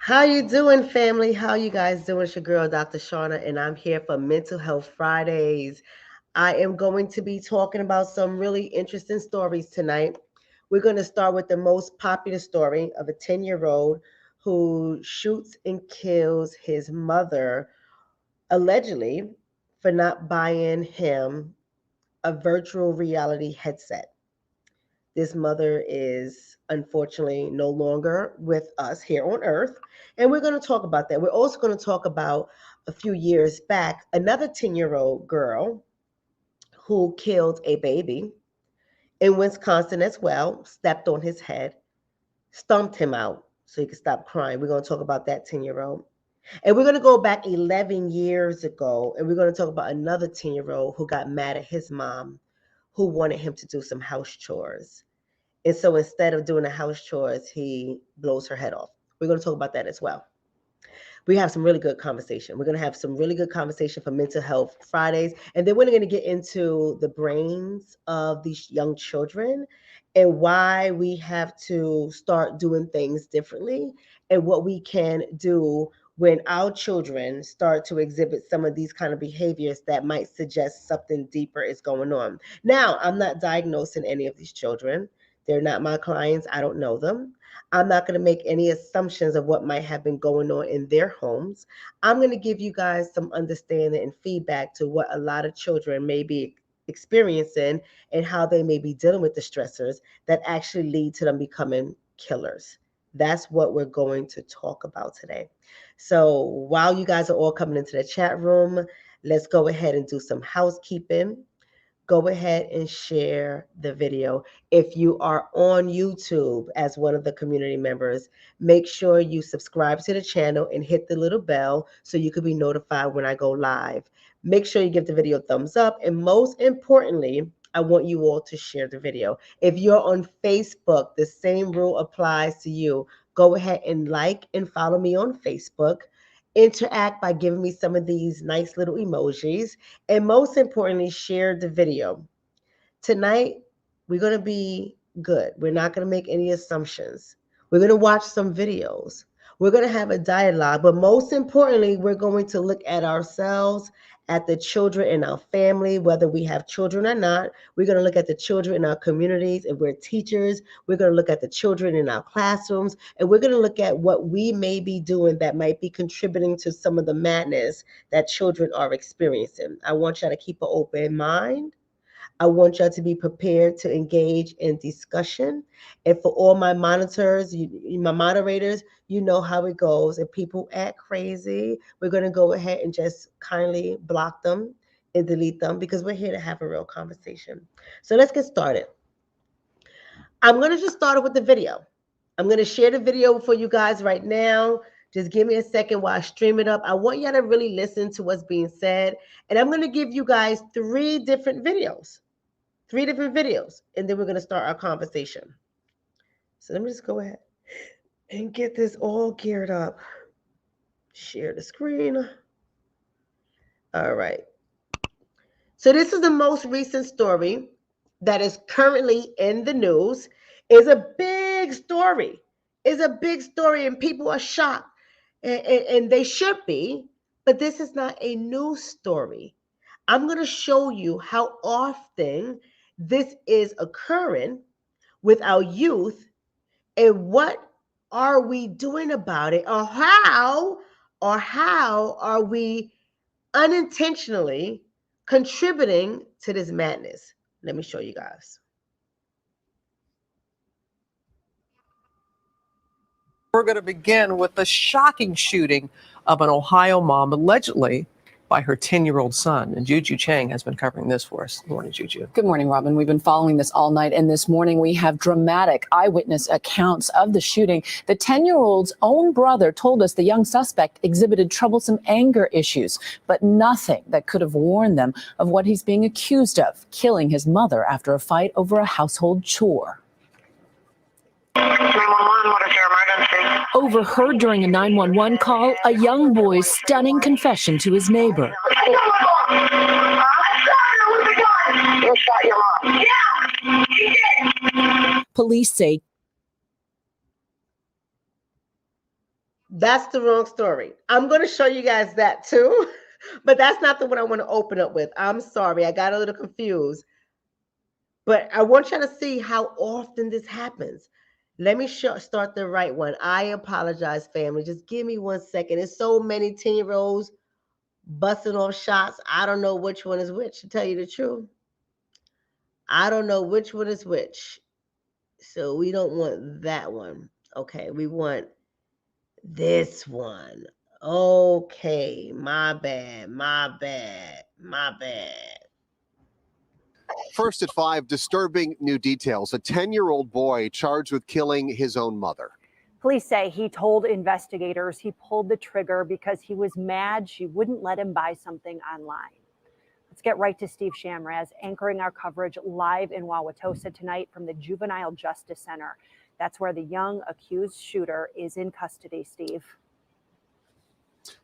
How you doing, family? How you guys doing? It's your girl, Dr. Shonna, and I'm here for Mental Health Fridays. I am going to be talking about some really interesting stories tonight. We're going to start with the most popular story of a 10-year-old who shoots and kills his mother, allegedly, for not buying him a virtual reality headset. This mother is unfortunately no longer with us here on earth. And we're going to talk about that. We're also going to talk about a few years back, another 10-year-old girl who killed a baby in Wisconsin as well, stepped on his head, stomped him out so he could stop crying. We're going to talk about that 10-year-old. And we're going to go back 11 years ago, and we're going to talk about another 10-year-old who got mad at his mom, who wanted him to do some house chores. And so instead of doing the house chores, he blows her head off. We're going to talk about that as well. We have some really good conversation. We're going to have some really good conversation for Mental Health Fridays. And then we're going to get into the brains of these young children and why we have to start doing things differently and what we can do when our children start to exhibit some of these kind of behaviors that might suggest something deeper is going on. Now, I'm not diagnosing any of these children. They're not my clients. I don't know them. I'm not going to make any assumptions of what might have been going on in their homes. I'm going to give you guys some understanding and feedback to what a lot of children may be experiencing and how they may be dealing with the stressors that actually lead to them becoming killers. That's what we're going to talk about today. So while you guys are all coming into the chat room, let's go ahead and do some housekeeping. Go ahead and share the video. If you are on YouTube as one of the community members, make sure you subscribe to the channel and hit the little bell so you can be notified when I go live. Make sure you give the video a thumbs up. And most importantly, I want you all to share the video. If you're on Facebook, the same rule applies to you. Go ahead and like and follow me on Facebook. Interact by giving me some of these nice little emojis. And most importantly, share the video. Tonight, we're going to be good. We're not going to make any assumptions. We're going to watch some videos. We're going to have a dialogue. But most importantly, we're going to look at ourselves, at the children in our family, whether we have children or not. We're going to look at the children in our communities. If we're teachers, we're going to look at the children in our classrooms. And we're going to look at what we may be doing that might be contributing to some of the madness that children are experiencing. I want y'all to keep an open mind. I want y'all to be prepared to engage in discussion. And for all my monitors, my moderators, you know how it goes. If people act crazy, we're going to go ahead and just kindly block them and delete them because we're here to have a real conversation. So let's get started. I'm going to just start with the video. I'm going to share the video for you guys right now. Just give me a second while I stream it up. I want y'all to really listen to what's being said. And I'm going to give you guys three different videos, and then we're going to start our conversation. So let me just go ahead and get this all geared up. Share the screen. All right. So this is the most recent story that is currently in the news. It's a big story. It's a big story, and people are shocked, and they should be, but this is not a news story. I'm going to show you how often this is occurring with our youth and what are we doing about it, or how are we unintentionally contributing to this madness. Let me show you guys. We're going to begin with the shocking shooting of an Ohio mom, allegedly by her 10-year-old son. And Juju Chang has been covering this for us. Good morning, Juju. Good morning, Robin. We've been following this all night. And this morning, we have dramatic eyewitness accounts of the shooting. The 10-year-old's own brother told us the young suspect exhibited troublesome anger issues, but nothing that could have warned them of what he's being accused of, killing his mother after a fight over a household chore. 911, what is your emergency? Overheard during a 911 call, a young boy's stunning confession to his neighbor. You shot your mom. Yeah, she did. Police say That's the wrong story. I'm going to show you guys that too, but that's not the one I want to open up with. I'm sorry. I got a little confused, but I want you to see how often this happens. Let me start the right one. I apologize, family. Just give me 1 second. There's so many 10-year-olds busting off shots. I don't know which one is which, to tell you the truth. I don't know which one is which. So we don't want that one. Okay, we want this one. Okay, my bad, my bad, my bad. First at 5, disturbing new details. A 10-year-old boy charged with killing his own mother. Police say he told investigators he pulled the trigger because he was mad she wouldn't let him buy something online. Let's get right to Steve Shamraz, anchoring our coverage live in Wauwatosa tonight from the Juvenile Justice Center. That's where the young accused shooter is in custody, Steve.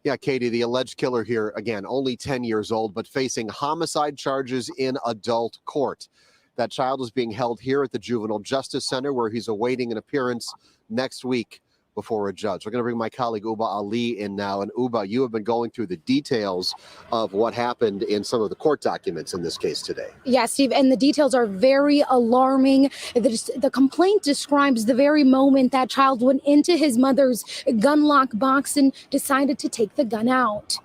Yeah, Katie, the alleged killer here, again, only 10 years old, but facing homicide charges in adult court. That child is being held here at the Juvenile Justice Center, where he's awaiting an appearance next week before a judge. We're going to bring my colleague Uba Ali in now. And Uba, you have been going through the details of what happened in some of the court documents in this case today. Yeah, Steve, and the details are very alarming. The complaint describes the very moment that child went into his mother's gun lock box and decided to take the gun out.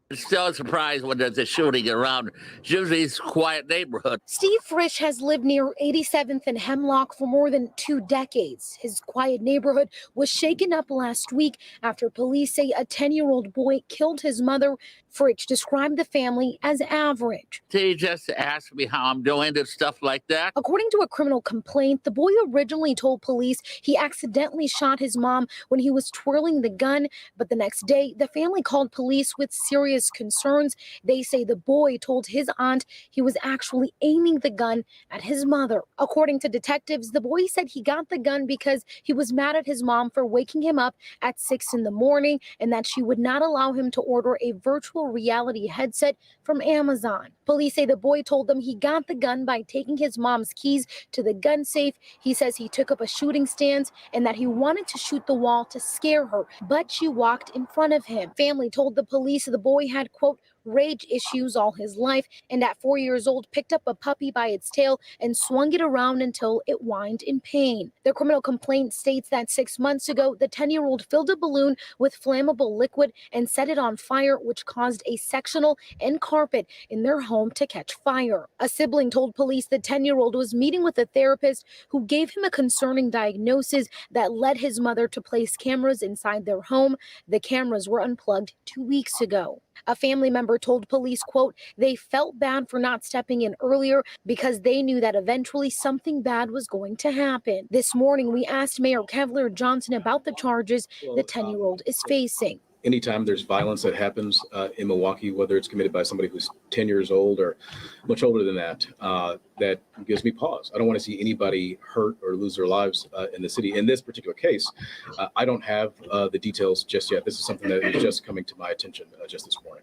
It's still a surprise when there's a shooting around. Usually it's a quiet neighborhood. Steve Frisch has lived near 87th and Hemlock for more than 2 decades. His quiet neighborhood was shaken up last week after police say a 10-year-old boy killed his mother. Frisch described the family as average. He just asked me how I'm doing and stuff like that. According to a criminal complaint, the boy originally told police he accidentally shot his mom when he was twirling the gun, but the next day, the family called police with serious concerns. They say the boy told his aunt he was actually aiming the gun at his mother. According to detectives, the boy said he got the gun because he was mad at his mom for waking him up at 6 in the morning and that she would not allow him to order a virtual reality headset from Amazon. Police say the boy told them he got the gun by taking his mom's keys to the gun safe. He says he took up a shooting stance and that he wanted to shoot the wall to scare her, but she walked in front of him. Family told the police the boy had, quote, rage issues all his life, and at 4 years old picked up a puppy by its tail and swung it around until it whined in pain. The criminal complaint states that 6 months ago, the 10-year-old filled a balloon with flammable liquid and set it on fire, which caused a sectional and carpet in their home to catch fire. A sibling told police the 10-year-old was meeting with a therapist who gave him a concerning diagnosis that led his mother to place cameras inside their home. The cameras were unplugged 2 weeks ago. A family member told police, quote, they felt bad for not stepping in earlier because they knew that eventually something bad was going to happen. This morning, we asked Mayor Kevlar Johnson about the charges the 10-year-old is facing. Anytime there's violence that happens in Milwaukee, whether it's committed by somebody who's 10 years old or much older than that, that gives me pause. I don't want to see anybody hurt or lose their lives in the city. In this particular case, I don't have the details just yet. This is something that is just coming to my attention just this morning.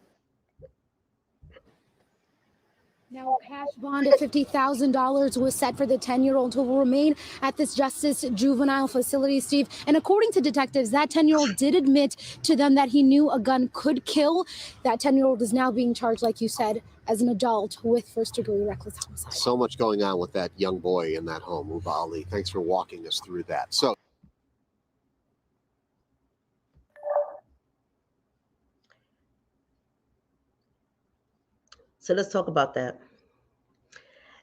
Now, a cash bond of $50,000 was set for the 10-year-old who will remain at this Justice Juvenile facility, Steve. And according to detectives, that 10-year-old did admit to them that he knew a gun could kill. That 10-year-old is now being charged, like you said, as an adult with first-degree reckless homicide. So much going on with that young boy in that home, Uba Ali. Thanks for walking us through that. So let's talk about that.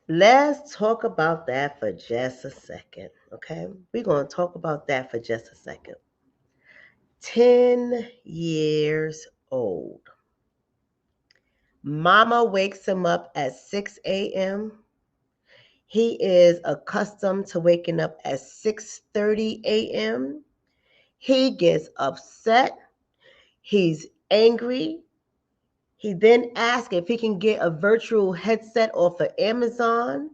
Let's talk about that for just a second, okay? We're going to talk about that for just a second. 10 years old. Mama wakes him up at 6 a.m. He is accustomed to waking up at 6:30 a.m. He gets upset. He's angry. He then asks if he can get a virtual headset off of Amazon,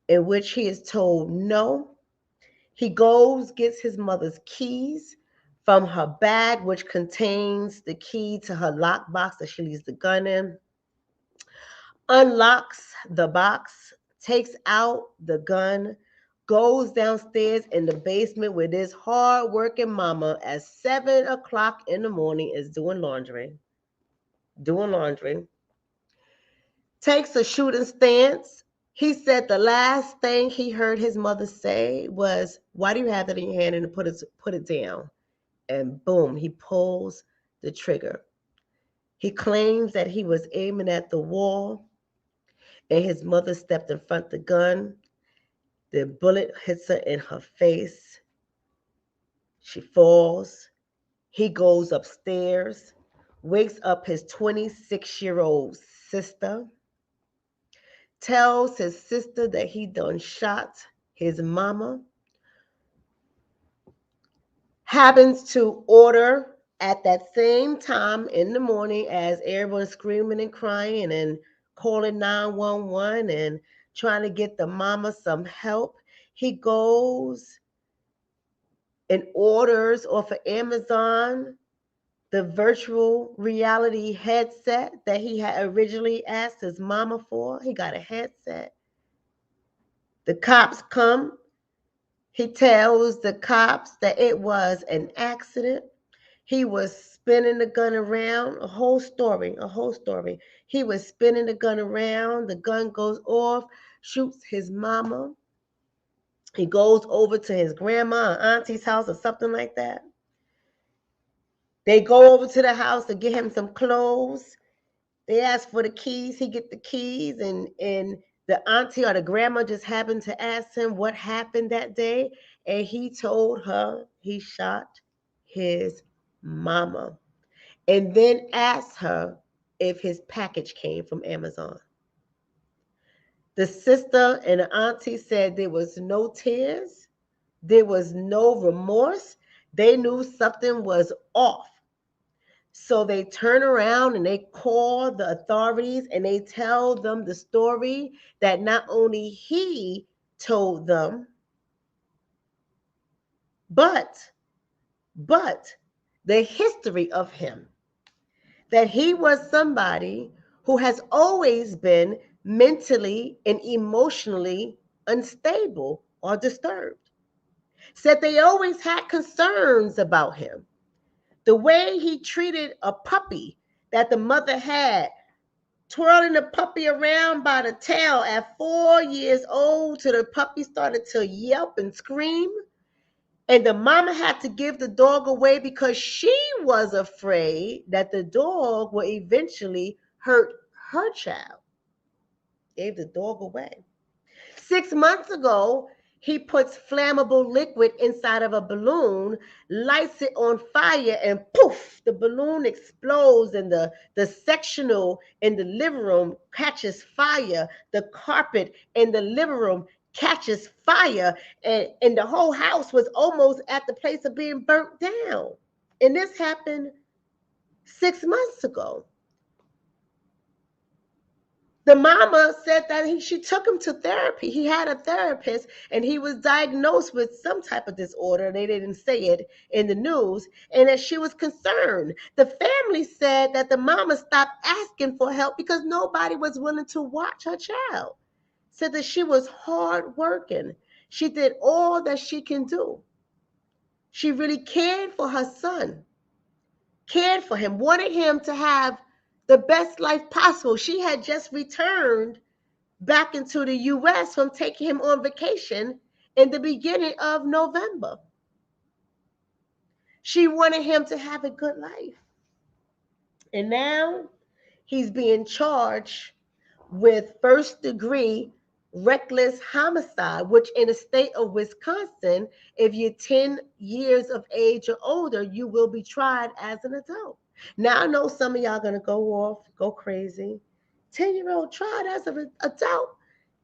in which he is told no. He goes, gets his mother's keys from her bag, which contains the key to her lockbox that she leaves the gun in, unlocks the box, takes out the gun, goes downstairs in the basement with this hard-working mama at 7 o'clock in the morning is doing laundry. Takes a shooting stance. He said the last thing he heard his mother say was, "Why do you have that in your hand?" and put it down. And boom, he pulls the trigger. He claims that he was aiming at the wall and his mother stepped in front of the gun. The bullet hits her in her face. She falls. He goes upstairs, wakes up his 26-year-old sister, tells his sister that he done shot his mama, happens to order at that same time in the morning as everyone's screaming and crying and calling 911 and trying to get the mama some help. He goes and orders off of Amazon the virtual reality headset that he had originally asked his mama for. He got a headset. The cops come. He tells the cops that it was an accident. He was spinning the gun around, a whole story. He was spinning the gun around. The gun goes off, shoots his mama. He goes over to his grandma or auntie's house or something like that. They go over to the house to get him some clothes. They ask for the keys. He get the keys, and the auntie or the grandma just happened to ask him what happened that day, and he told her he shot his mama, and then asked her if his package came from Amazon. The sister and the auntie said there was no tears, there was no remorse. They knew something was off. So they turn around and they call the authorities and they tell them the story that not only he told them, but the history of him. That he was somebody who has always been mentally and emotionally unstable or disturbed. Said they always had concerns about him. The way he treated a puppy that the mother had, twirling the puppy around by the tail at 4 years old till the puppy started to yelp and scream. And the mama had to give the dog away because she was afraid that the dog would eventually hurt her child. Gave the dog away. 6 months ago, he puts flammable liquid inside of a balloon, lights it on fire, and poof, the balloon explodes, and the sectional in the living room catches fire. The carpet in the living room catches fire, and the whole house was almost at the place of being burnt down. And this happened 6 months ago. The mama said that she took him to therapy. He had a therapist and he was diagnosed with some type of disorder. They didn't say it in the news, and that she was concerned. The family said that the mama stopped asking for help because nobody was willing to watch her child. Said that she was hardworking. She did all that she can do. She really cared for her son, cared for him, wanted him to have the best life possible. She had just returned back into the U.S. from taking him on vacation in the beginning of November. She wanted him to have a good life. And now he's being charged with first-degree reckless homicide, which in the state of Wisconsin, if you're 10 years of age or older, you will be tried as an adult. Now, I know some of y'all going to go off, go crazy. 10-year-old tried as an adult.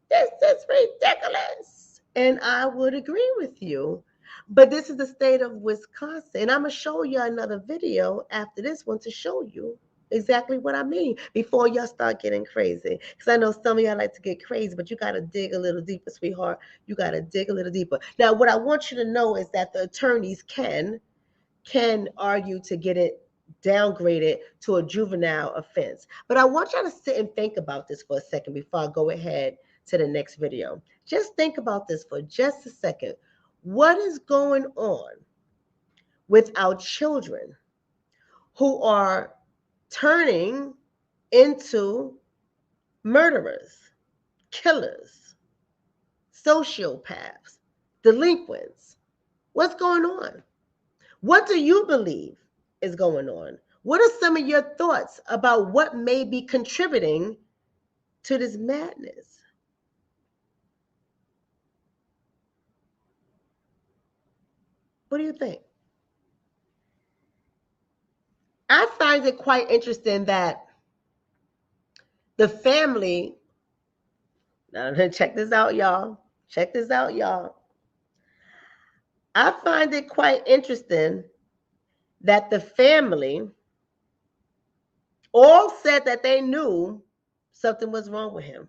This is ridiculous. And I would agree with you. But this is the state of Wisconsin. And I'm going to show you another video after this one to show you exactly what I mean before y'all start getting crazy. Because I know some of y'all like to get crazy, but you got to dig a little deeper, sweetheart. You got to dig a little deeper. Now, what I want you to know is that the attorneys can argue to get it downgraded to a juvenile offense. But I want y'all to sit and think about this for a second before I go ahead to the next video. Just think about this for just a second. What is going on with our children who are turning into murderers, killers, sociopaths, delinquents? What's going on? What do you believe is going on? What are some of your thoughts about what may be contributing to this madness? What do you think? I find it quite interesting that the family, now check this out, y'all. Check this out, y'all. I find it quite interesting that the family all said that they knew something was wrong with him.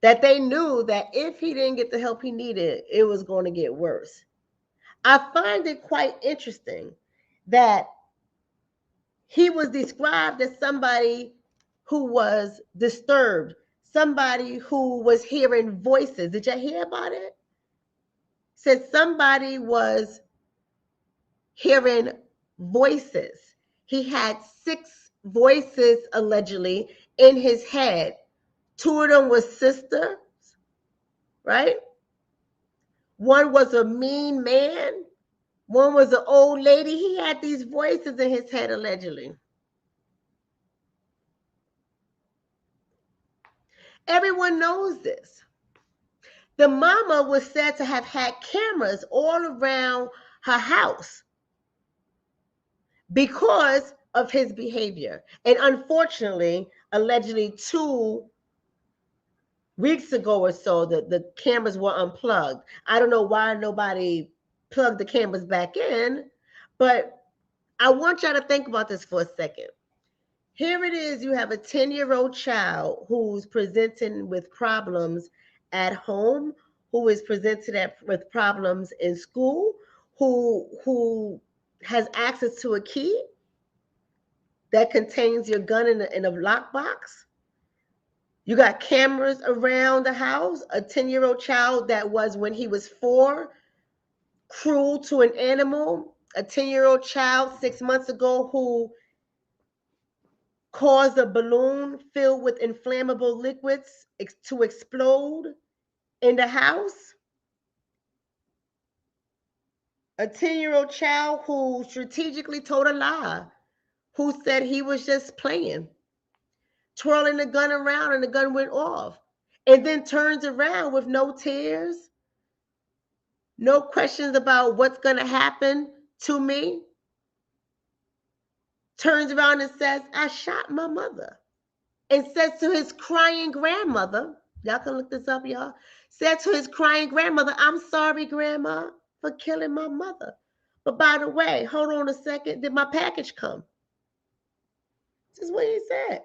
That they knew that if he didn't get the help he needed, it was going to get worse. I find it quite interesting that he was described as somebody who was disturbed, somebody who was hearing voices. Did you hear about it? Said somebody was hearing voices. He had 6 voices allegedly in his head. 2 of them were sisters, right? One was a mean man. One was an old lady. He had these voices in his head allegedly. Everyone knows this. The mama was said to have had cameras all around her house because of his behavior. And unfortunately, allegedly 2 weeks ago or so, the cameras were unplugged. I don't know why nobody plugged the cameras back in, but I want y'all to think about this for a second. Here it is, you have a 10-year-old child who's presenting with problems at home, who is presented with problems in school, who has access to a key that contains your gun in a lockbox. You got cameras around the house, a 10-year-old child that was, when he was 4, cruel to an animal, a 10-year-old child 6 months ago who caused a balloon filled with inflammable liquids to explode in the house, a 10-year-old child who strategically told a lie, who said he was just playing, twirling the gun around and the gun went off, and then turns around with no tears, no questions about what's going to happen to me, turns around and says, I shot my mother, and says to his crying grandmother, y'all can look this up, y'all, said to his crying grandmother, I'm sorry, Grandma, for killing my mother. But by the way, hold on a second, did my package come? This is what he said.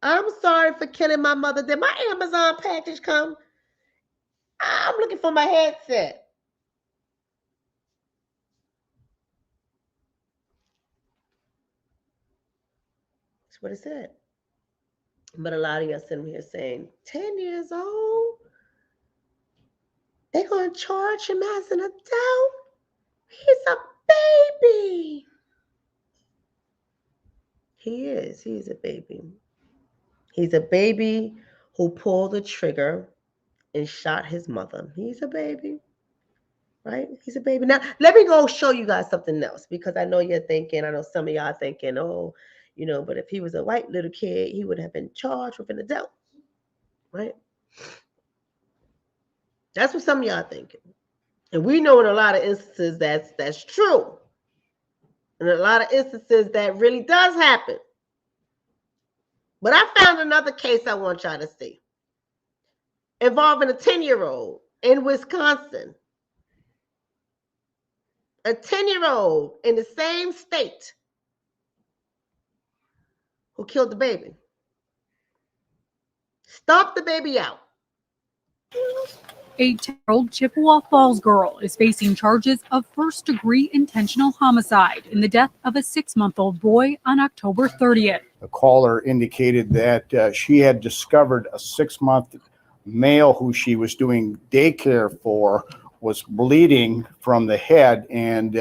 I'm sorry for killing my mother. Did my Amazon package come? I'm looking for my headset. That's what it said. But a lot of y'all sitting here saying, 10 years old? They're going to charge him as an adult? He's a baby. He is. He's a baby. He's a baby who pulled the trigger and shot his mother. He's a baby, right? He's a baby. Now, let me go show you guys something else, because I know you're thinking, I know some of y'all are thinking, oh, you know, but if he was a white little kid, he would have been charged with an adult, right? That's what some of y'all are thinking. And we know in a lot of instances that's true. In a lot of instances that really does happen. But I found another case I want y'all to see, involving a 10-year-old in Wisconsin. A 10-year-old in the same state who killed the baby. Stomped the baby out. A 10-year-old Chippewa Falls girl is facing charges of first-degree intentional homicide in the death of a 6-month-old boy on October 30th. The caller indicated that she had discovered a 6-month male who she was doing daycare for was bleeding from the head and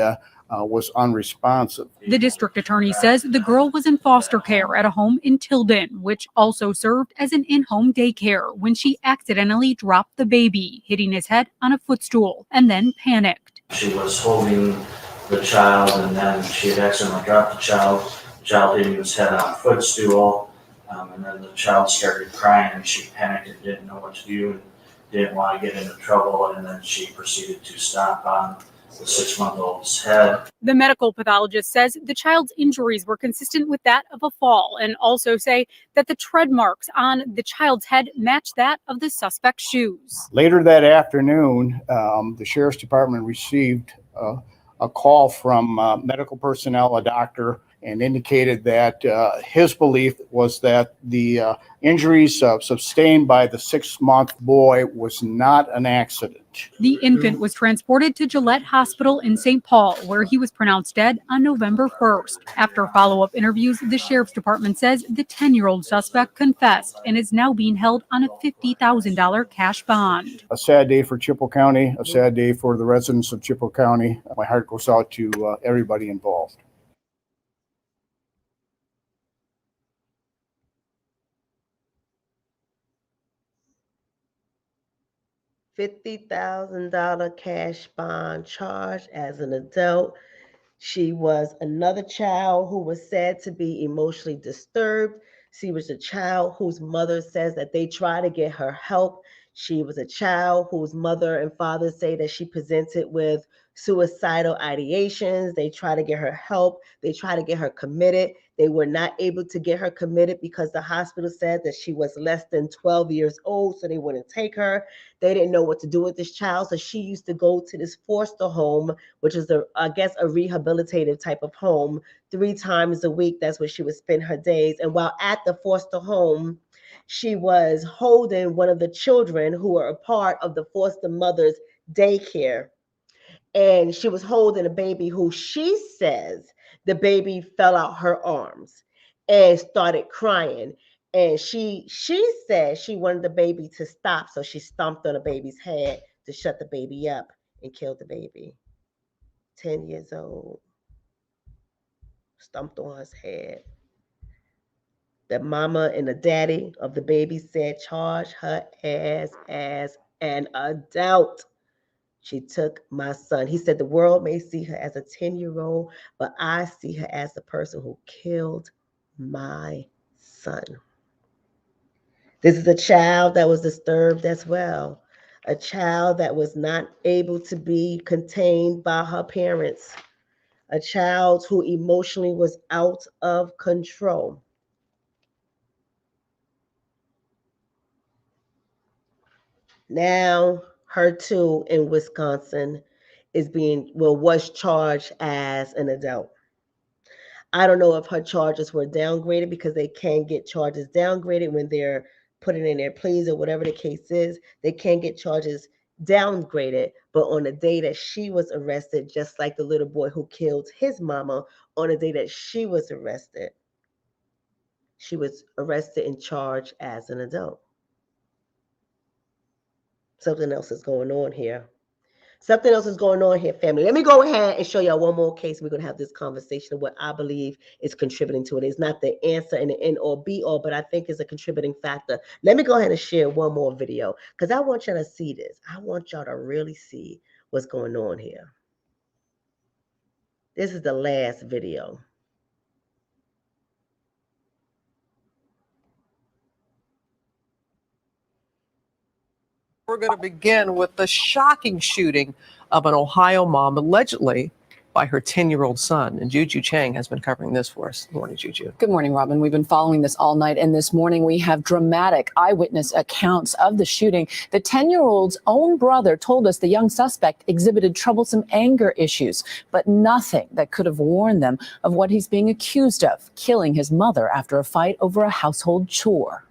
was unresponsive. The district attorney says the girl was in foster care at a home in Tilden, which also served as an in-home daycare, when she accidentally dropped the baby, hitting his head on a footstool, and then panicked. She was holding the child, and then she had accidentally dropped the child. The child hitting his head on a footstool, and then the child started crying, and she panicked and didn't know what to do and didn't want to get into trouble, and then she proceeded to stomp on the 6-month-old's head. The medical pathologist says the child's injuries were consistent with that of a fall, and also say that the tread marks on the child's head match that of the suspect's shoes. Later that afternoon, the sheriff's department received a call from medical personnel, a doctor, and indicated that his belief was that the injuries sustained by the 6-month boy was not an accident. The infant was transported to Gillette Hospital in St. Paul, where he was pronounced dead on November 1st. After follow-up interviews, the sheriff's department says the 10-year-old suspect confessed and is now being held on a $50,000 cash bond. A sad day for Chippewa County, a sad day for the residents of Chippewa County. My heart goes out to everybody involved. $50,000 cash bond charge as an adult. She was another child who was said to be emotionally disturbed. She was a child whose mother says that they try to get her help. She was a child whose mother and father say that she presented with suicidal ideations. They try to get her help. They try to get her committed. They were not able to get her committed because the hospital said that she was less than 12 years old, so they wouldn't take her. They didn't know what to do with this child, so she used to go to this foster home, which is, I guess, a rehabilitative type of home, 3 times a week. That's where she would spend her days. And while at the foster home, she was holding one of the children who were a part of the foster mother's daycare. And she was holding a baby who she says the baby fell out her arms and started crying. And she said she wanted the baby to stop, so she stomped on the baby's head to shut the baby up and killed the baby. 10 years old. Stomped on his head. The mama and the daddy of the baby said charge her ass as an adult. She took my son. He said the world may see her as a 10-year-old, but I see her as the person who killed my son. This is a child that was disturbed as well. A child that was not able to be contained by her parents. A child who emotionally was out of control. Now, her too in Wisconsin was charged as an adult. I don't know if her charges were downgraded, because they can get charges downgraded when they're putting in their pleas or whatever the case is. They can get charges downgraded, but on the day that she was arrested, just like the little boy who killed his mama, on the day that she was arrested and charged as an adult. Something else is going on here. Something else is going on here, family. Let me go ahead and show y'all one more case. We're going to have this conversation of what I believe is contributing to it. It's not the answer and the end all be all, but I think it's a contributing factor. Let me go ahead and share one more video, because I want y'all to see this. I want y'all to really see what's going on here. This is the last video. We're going to begin with the shocking shooting of an Ohio mom, allegedly by her 10-year-old son. And Juju Chang has been covering this for us. Good morning, Juju. Good morning, Robin. We've been following this all night. And this morning, we have dramatic eyewitness accounts of the shooting. The 10-year-old's own brother told us the young suspect exhibited troublesome anger issues, but nothing that could have warned them of what he's being accused of, killing his mother after a fight over a household chore.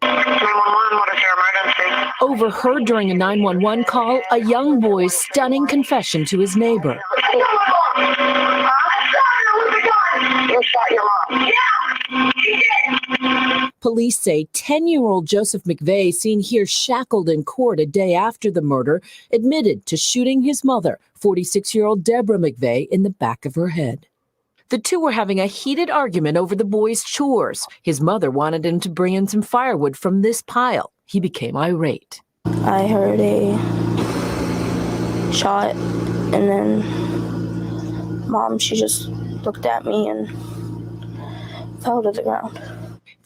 911, what is your emergency? Overheard during a 911 call, a young boy's stunning confession to his neighbor. You shot your mom. Yeah, she did. Police say 10-year-old Joseph McVeigh, seen here shackled in court a day after the murder, admitted to shooting his mother, 46-year-old Deborah McVeigh, in the back of her head. The two were having a heated argument over the boy's chores. His mother wanted him to bring in some firewood from this pile. He became irate. I heard a shot, and then Mom, she just looked at me and fell to the ground.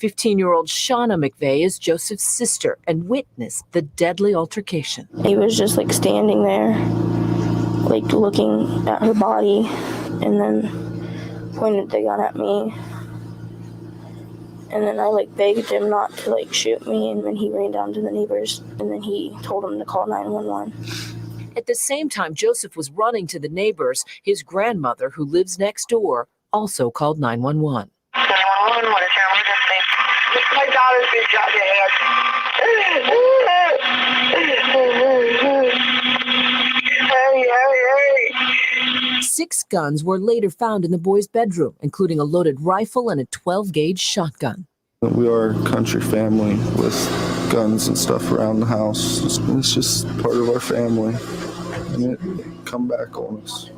15-year-old Shonna McVeigh is Joseph's sister and witnessed the deadly altercation. He was just like standing there, like looking at her body, and then pointed the gun at me. And then I like begged him not to like shoot me, and then he ran down to the neighbors, and then he told them to call 911. At the same time Joseph was running to the neighbors, his grandmother, who lives next door, also called 911. 911, what is your emergency? My daughter's been shot in the head. Hey. 6 guns were later found in the boy's bedroom, including a loaded rifle and a 12-gauge shotgun. We are a country family with guns and stuff around the house. It's just part of our family, and it come back on us.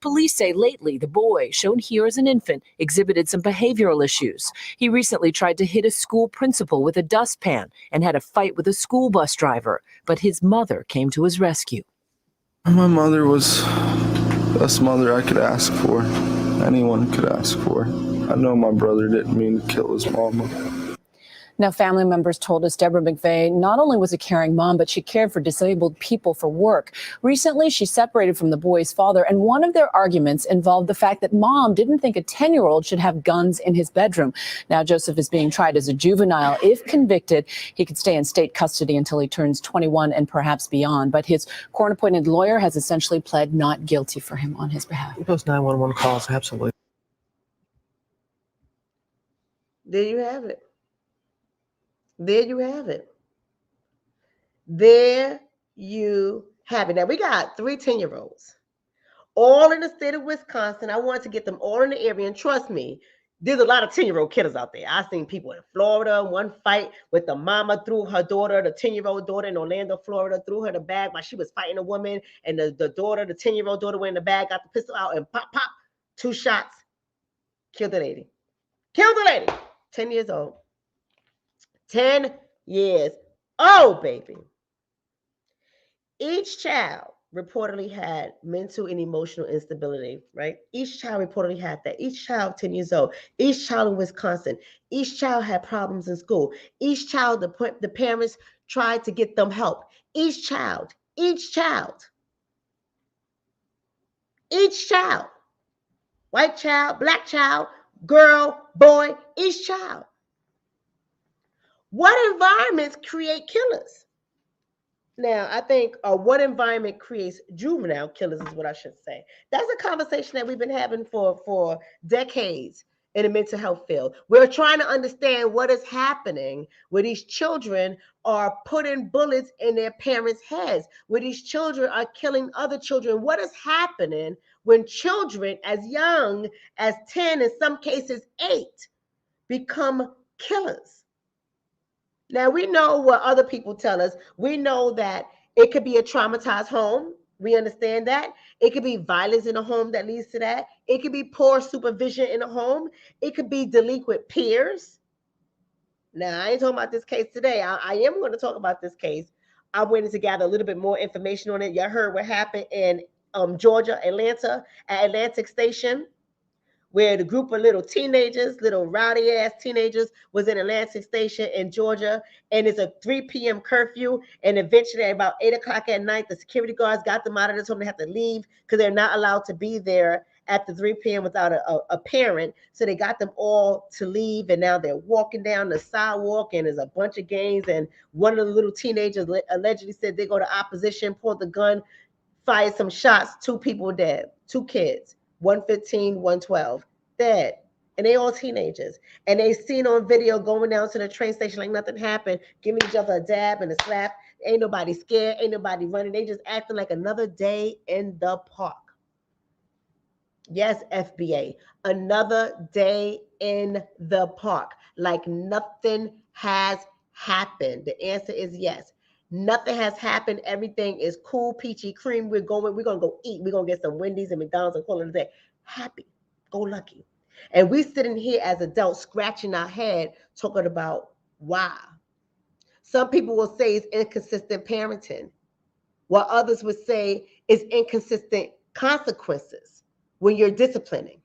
Police say lately the boy, shown here as an infant, exhibited some behavioral issues. He recently tried to hit a school principal with a dustpan and had a fight with a school bus driver, but his mother came to his rescue. My mother was the best mother I could ask for. Anyone could ask for. I know my brother didn't mean to kill his mama. Now, family members told us Deborah McVeigh not only was a caring mom, but she cared for disabled people for work. Recently, she separated from the boy's father, and one of their arguments involved the fact that mom didn't think a 10-year-old should have guns in his bedroom. Now, Joseph is being tried as a juvenile. If convicted, he could stay in state custody until he turns 21 and perhaps beyond. But his court-appointed lawyer has essentially pled not guilty for him on his behalf. Those 911 calls, absolutely. There you have it. There you have it. There you have it. Now, we got 3 10-year-olds, all in the state of Wisconsin. I want to get them all in the area. And trust me, there's a lot of 10-year-old killers out there. I've seen people in Florida, one fight with the mama threw her daughter, the 10-year-old daughter in Orlando, Florida, threw her the bag while she was fighting a woman. And the daughter, the 10-year-old daughter went in the bag, got the pistol out and pop, 2 shots, killed the lady. 10 years old. 10 years old, baby. Each child reportedly had mental and emotional instability, right? Each child reportedly had that. Each child 10 years old. Each child in Wisconsin. Each child had problems in school. Each child, the parents tried to get them help. Each child. White child, black child, girl, boy, each child. What environments create killers? Now, I think what environment creates juvenile killers is what I should say. That's a conversation that we've been having for decades in the mental health field. We're trying to understand what is happening where these children are putting bullets in their parents' heads, where these children are killing other children. What is happening when children as young as 10, in some cases 8, become killers? Now, we know what other people tell us. We know that it could be a traumatized home. We understand that. It could be violence in a home that leads to that. It could be poor supervision in a home. It could be delinquent peers. Now, I ain't talking about this case today. I am going to talk about this case. I went to gather a little bit more information on it. Y'all heard what happened in Georgia, Atlanta, at Atlantic Station, where the group of little teenagers, little rowdy ass teenagers, was in Atlantic Station in Georgia, and it's a 3 p.m. curfew. And eventually, at about 8 o'clock at night, the security guards got them out of this home. They have to leave because they're not allowed to be there at the 3 p.m. without a parent. So they got them all to leave, and now they're walking down the sidewalk, and there's a bunch of gangs. And one of the little teenagers allegedly said they go to opposition, pulled the gun, fired some shots, 2 people dead, 2 kids. 115, 112, dead. And they all teenagers. And they seen on video going down to the train station like nothing happened, giving each other a dab and a slap. Ain't nobody scared. Ain't nobody running. They just acting like another day in the park. Yes, FBA. Another day in the park. Like nothing has happened. The answer is yes. Nothing has happened. Everything is cool, peachy cream. We're gonna go eat. We're gonna get some Wendy's and McDonald's and call it a day. Happy, go lucky. And we sitting here as adults scratching our head talking about why. Some people will say it's inconsistent parenting, while others would say it's inconsistent consequences when you're disciplining.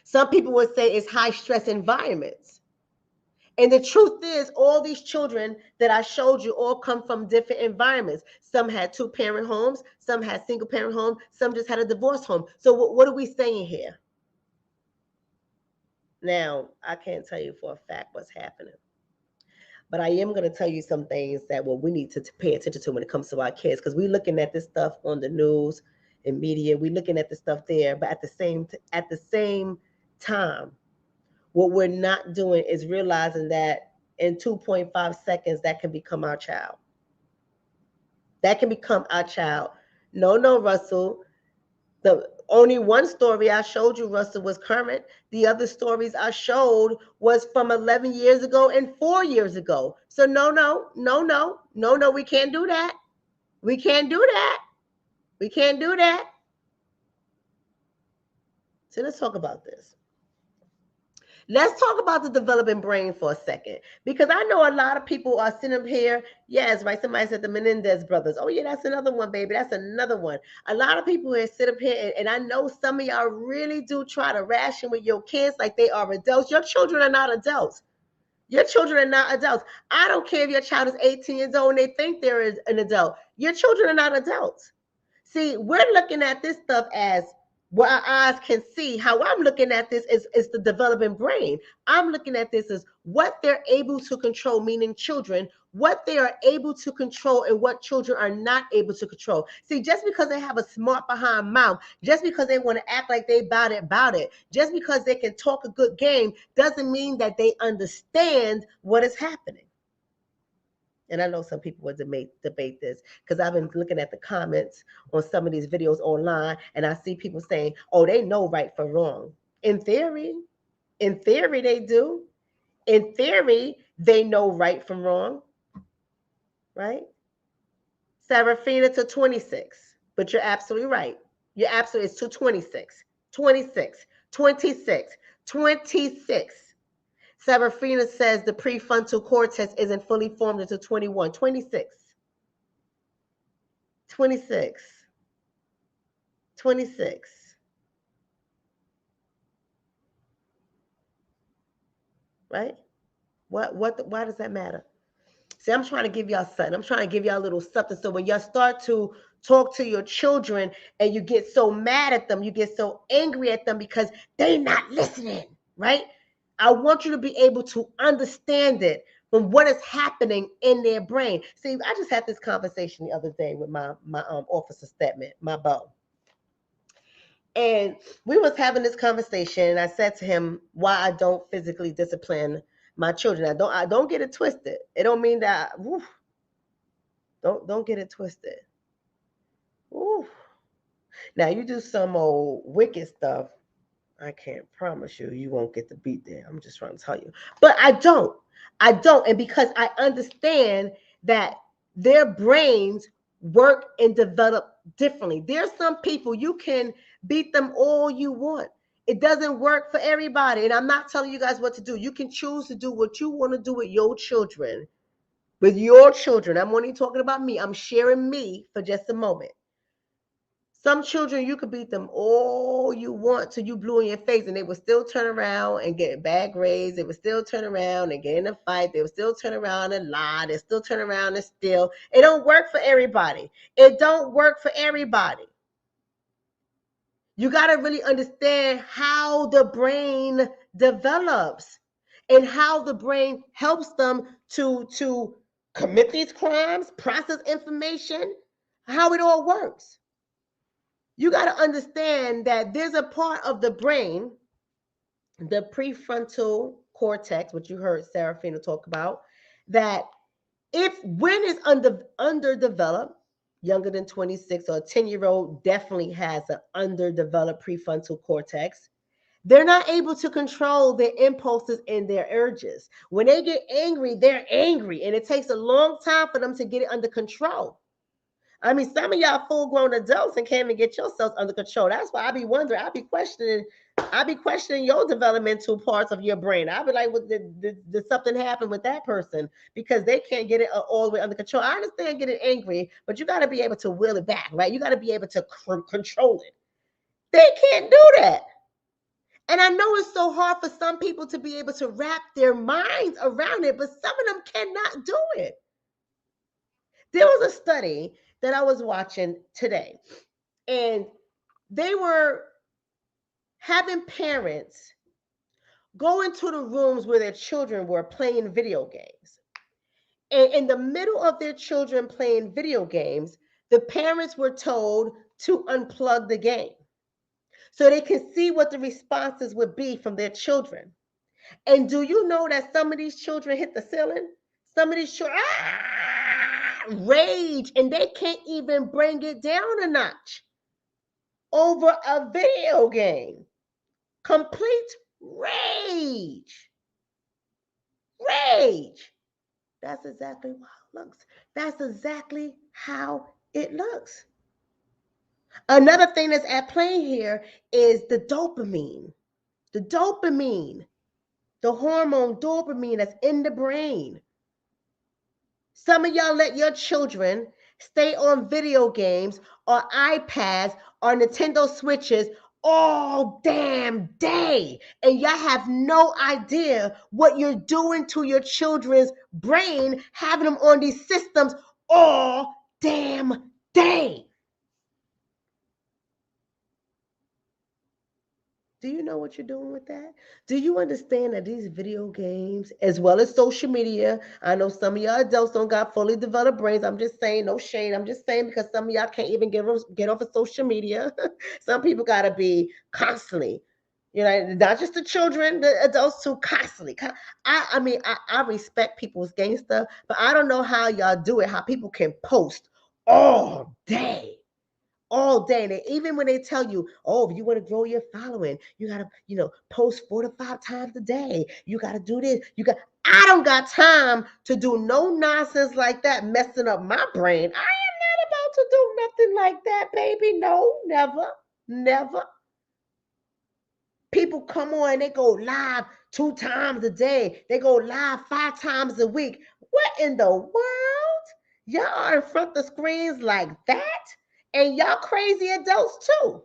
Some people would say it's high stress environments. And the truth is, all these children that I showed you all come from different environments. Some had two-parent homes, some had single-parent homes, some just had a divorce home. So what are we saying here? Now, I can't tell you for a fact what's happening. But I am going to tell you some things that we need to pay attention to when it comes to our kids, because we're looking at this stuff on the news and media. We're looking at the stuff there, but at the same time, what we're not doing is realizing that in 2.5 seconds, that can become our child. That can become our child. No, Russell. The only one story I showed you, Russell, was current. The other stories I showed was from 11 years ago and 4 years ago. So no, we can't do that. We can't do that. We can't do that. So let's talk about this. Let's talk about the developing brain for a second, because I know a lot of people are sitting up here. Yes, right. Somebody said the Menendez brothers. Oh yeah, that's another one, baby. That's another one. A lot of people here sit up here, and I know some of y'all really do try to ration with your kids like they are adults. Your children are not adults. Your children are not adults. I don't care if your child is 18 years old and they think they're an adult. Your children are not adults. See, we're looking at this stuff as what our eyes can see. How I'm looking at this is the developing brain. I'm looking at this as what they're able to control, meaning children, what they are able to control and what children are not able to control. See, just because they have a smart behind mouth, just because they want to act like they about it, just because they can talk a good game, doesn't mean that they understand what is happening. And I know some people would debate this, because I've been looking at the comments on some of these videos online, and I see people saying, oh, they know right from wrong. In theory, they do. In theory, they know right from wrong, right? Serafina to 26, but you're absolutely right. You're absolutely, it's to 26, 26, 26, 26. Serafina says the prefrontal cortex isn't fully formed until 21, 26, 26, 26. Right? Why does that matter? See, I'm trying to give y'all something. I'm trying to give y'all a little something. So when y'all start to talk to your children and you get so mad at them, you get so angry at them because they're not listening, right? I want you to be able to understand it from what is happening in their brain. See, I just had this conversation the other day with my officer Stedman, my beau. And we was having this conversation, and I said to him why I don't physically discipline my children. I don't get it twisted. It don't mean that. Don't get it twisted. Woof. Now you do some old wicked stuff, I can't promise you won't get the beat there. I'm just trying to tell you. But I don't. And because I understand that their brains work and develop differently. There's some people you can beat them all you want. It doesn't work for everybody. And I'm not telling you guys what to do. You can choose to do what you want to do with your children. With your children. I'm only talking about me. I'm sharing me for just a moment. Some children, you could beat them all you want till you blue in your face, and they will still turn around and get bad grades. They will still turn around and get in a fight. They will still turn around and lie. They still turn around and steal. It don't work for everybody. It don't work for everybody. You got to really understand how the brain develops and how the brain helps them to commit these crimes, process information, how it all works. You got to understand that there's a part of the brain, the prefrontal cortex, which you heard Serafina talk about, that when it's underdeveloped, younger than 26 or a 10-year-old definitely has an underdeveloped prefrontal cortex. They're not able to control their impulses and their urges. When they get angry, they're angry, and it takes a long time for them to get it under control. I mean, some of y'all full-grown adults and can't even get yourselves under control. That's why I be wondering, I be questioning your developmental parts of your brain. I be like, well, did something happen with that person? Because they can't get it all the way under control. I understand getting angry, but you got to be able to will it back, right? You got to be able to control it. They can't do that. And I know it's so hard for some people to be able to wrap their minds around it, but some of them cannot do it. There was a study that I was watching today, and they were having parents go into the rooms where their children were playing video games. And in the middle of their children playing video games, the parents were told to unplug the game so they can see what the responses would be from their children. And do you know that some of these children hit the ceiling? Some of these children rage, and they can't even bring it down a notch over a video game. Complete rage. Rage. That's exactly how it looks. That's exactly how it looks. Another thing that's at play here is the dopamine. The dopamine, the hormone dopamine that's in the brain. Some of y'all let your children stay on video games or iPads or Nintendo Switches all damn day, and y'all have no idea what you're doing to your children's brain having them on these systems all damn day. Do you know what you're doing with that? Do you understand that these video games, as well as social media, I know some of y'all adults don't got fully developed brains. I'm just saying, no shade. I'm just saying because some of y'all can't even get off of social media. Some people got to be constantly, not just the children, the adults too, constantly. I respect people's gangster, but I don't know how y'all do it, how people can post all day. All day. And even when they tell you, oh, if you want to grow your following, you got to, post 4 to 5 times a day. You got to do this. I don't got time to do no nonsense like that, messing up my brain. I am not about to do nothing like that, baby. No, never, never. People come on, they go live 2 times a day. They go live 5 times a week. What in the world? Y'all are in front of the screens like that? And y'all crazy adults too.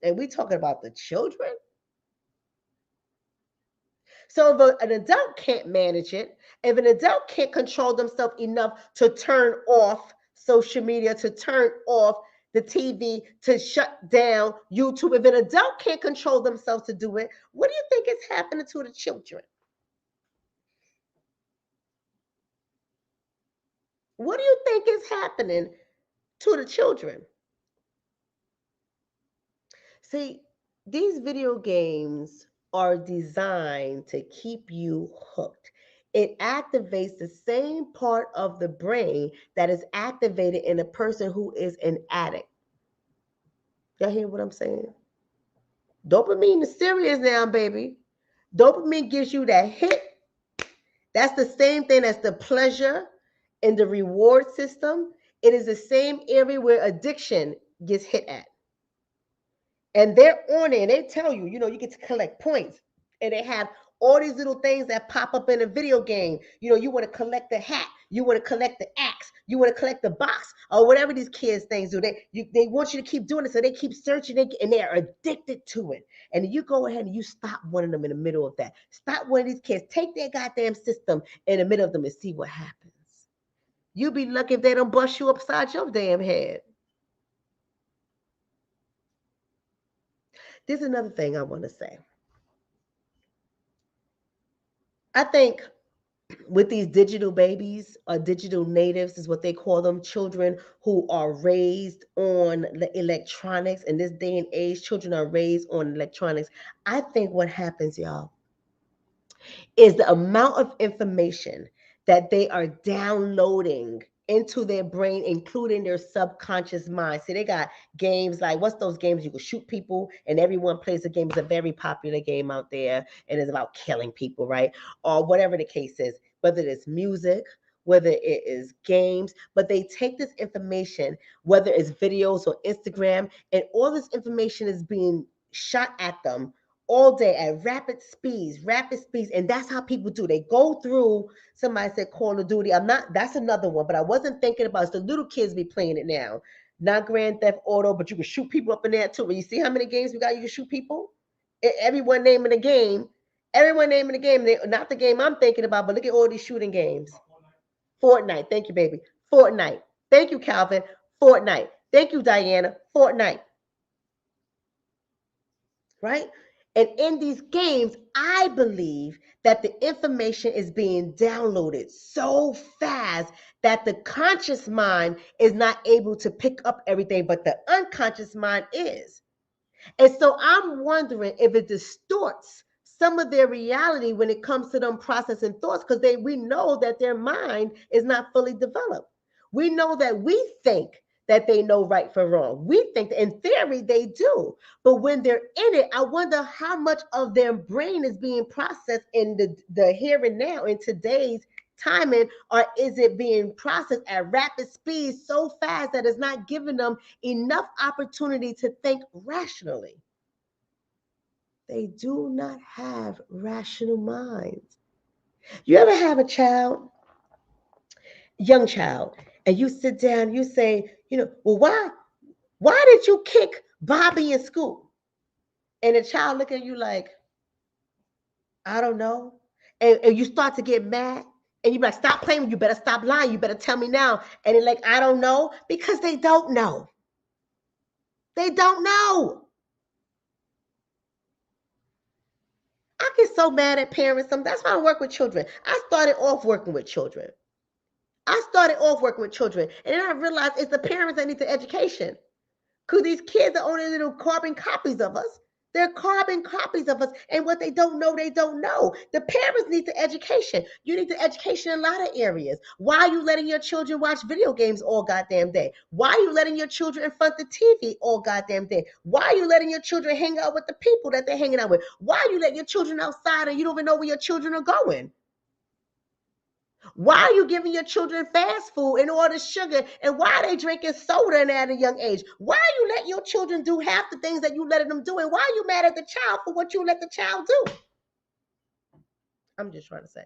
And we talking about the children. So if an adult can't manage it, if an adult can't control themselves enough to turn off social media, to turn off the TV, to shut down YouTube, if an adult can't control themselves to do it, what do you think is happening to the children? What do you think is happening to the children? See, these video games are designed to keep you hooked. It activates the same part of the brain that is activated in a person who is an addict. Y'all hear what I'm saying? Dopamine is serious now, baby. Dopamine gives you that hit. That's the same thing as the pleasure in the reward system. It is the same area where addiction gets hit at. And they're on it, and they tell you, you get to collect points. And they have all these little things that pop up in a video game. You want to collect the hat, you want to collect the axe, you want to collect the box, or whatever these kids things do. They want you to keep doing it, so they keep searching, and they're addicted to it. And you go ahead and you stop one of them in the middle of that. Stop one of these kids, take their goddamn system in the middle of them and see what happens. You be lucky if they don't bust you upside your damn head. There's another thing I want to say. I think with these digital babies or digital natives is what they call them, children who are raised on the electronics. In this day and age, children are raised on electronics. I think what happens, y'all, is the amount of information that they are downloading into their brain, including their subconscious mind. See, they got games like, what's those games you can shoot people and everyone plays the game? It's a very popular game out there and it's about killing people, right? Or whatever the case is, whether it's music, whether it is games, but they take this information, whether it's videos or Instagram, and all this information is being shot at them all day at rapid speeds, and that's how people do. They go through. Somebody said Call of Duty. I'm not. That's another one, but I wasn't thinking about it. The little kids be playing it now. Not Grand Theft Auto, but you can shoot people up in there too. When you see how many games we got, you can shoot people. Everyone naming the game. Everyone naming the game. Not the game I'm thinking about, but look at all these shooting games. Fortnite. Thank you, baby. Fortnite. Thank you, Calvin. Fortnite. Thank you, Diana. Fortnite. Right? And in these games, I believe that the information is being downloaded so fast that the conscious mind is not able to pick up everything, but the unconscious mind is. And so I'm wondering if it distorts some of their reality when it comes to them processing thoughts, because we know that their mind is not fully developed. We know that we think that they know right from wrong. We think that in theory they do. But when they're in it, I wonder how much of their brain is being processed in the here and now, in today's timing, or is it being processed at rapid speed so fast that it's not giving them enough opportunity to think rationally? They do not have rational minds. You ever have a child, young child, and you sit down, you say, well, why did you kick Bobby in school? And the child look at you like, I don't know. And you start to get mad. And you be like, stop playing. You better stop lying. You better tell me now. And they're like, I don't know. Because they don't know. They don't know. I get so mad at parents. That's why I work with children. I started off working with children. And then I realized it's the parents that need the education. Because these kids are only little carbon copies of us. They're carbon copies of us. And what they don't know, they don't know. The parents need the education. You need the education in a lot of areas. Why are you letting your children watch video games all goddamn day? Why are you letting your children in front of the TV all goddamn day? Why are you letting your children hang out with the people that they're hanging out with? Why are you letting your children outside and you don't even know where your children are going? Why are you giving your children fast food and all the sugar? And why are they drinking soda at a young age? Why are you letting your children do half the things that you letting them do? And why are you mad at the child for what you let the child do? I'm just trying to say.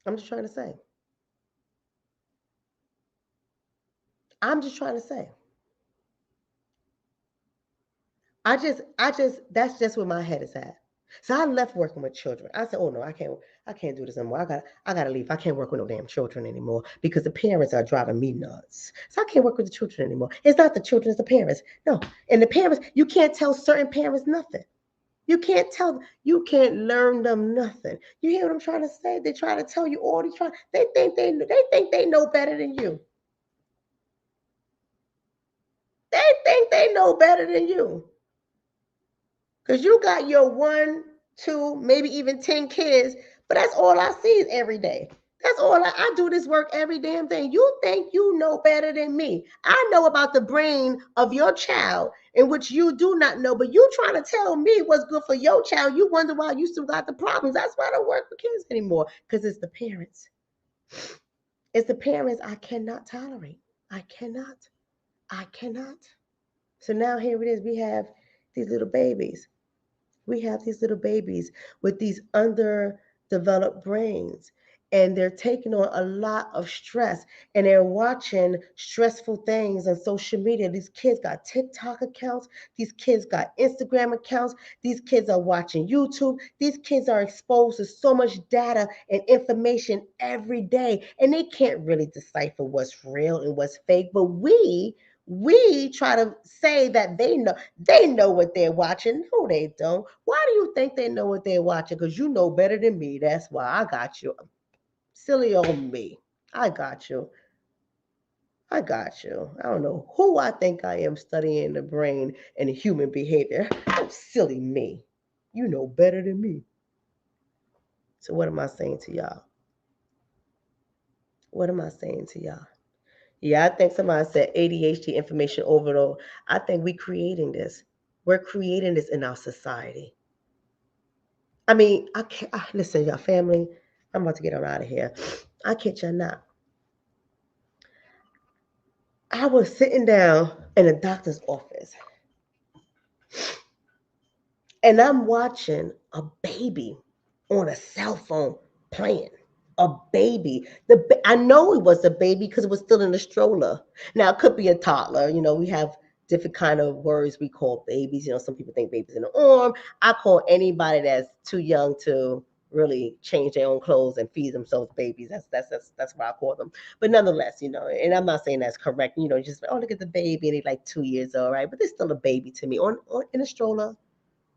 I'm just trying to say. That's just where my head is at. So I left working with children. I said, oh no, I can't do this anymore. I gotta leave. I can't work with no damn children anymore because the parents are driving me nuts. So I can't work with the children anymore. It's not the children, it's the parents. No. And the parents, you can't tell certain parents nothing. You can't learn them nothing. You hear what I'm trying to say? They try to tell you all they think they know better than you. They think they know better than you. Because you got your 1, 2, maybe even 10 kids, but that's all I see is every day. That's all I do this work every damn day. You think you know better than me. I know about the brain of your child in which you do not know, but you trying to tell me what's good for your child. You wonder why you still got the problems. That's why I don't work with kids anymore, because it's the parents. It's the parents I cannot tolerate. I cannot. So now here it is. We have these little babies. With these underdeveloped brains, and they're taking on a lot of stress, and they're watching stressful things on social media. These kids got TikTok accounts. These kids got Instagram accounts. These kids are watching YouTube. These kids are exposed to so much data and information every day, and they can't really decipher what's real and what's fake. But we try to say that they know what they're watching. No, they don't. Why do you think they know what they're watching? Because you know better than me. That's why I got you. Silly old me. I got you. I don't know who I think I am studying the brain and human behavior. Silly me. You know better than me. So what am I saying to y'all? What am I saying to y'all? Yeah, I think somebody said ADHD, information overload. I think we're creating this. We're creating this in our society. I mean, I can't listen, y'all, family. I'm about to get on out of here. I kid you not. I was sitting down in a doctor's office and I'm watching a baby on a cell phone playing. A baby. I know it was a baby because it was still in a stroller. Now it could be a toddler. You know, we have different kind of words we call babies. You know, some people think babies in the arm. I call anybody that's too young to really change their own clothes and feed themselves babies. That's what I call them. But nonetheless, you know, and I'm not saying that's correct. You know, just oh look at the baby and he's like 2 years old, right? But they're still a baby to me on in a stroller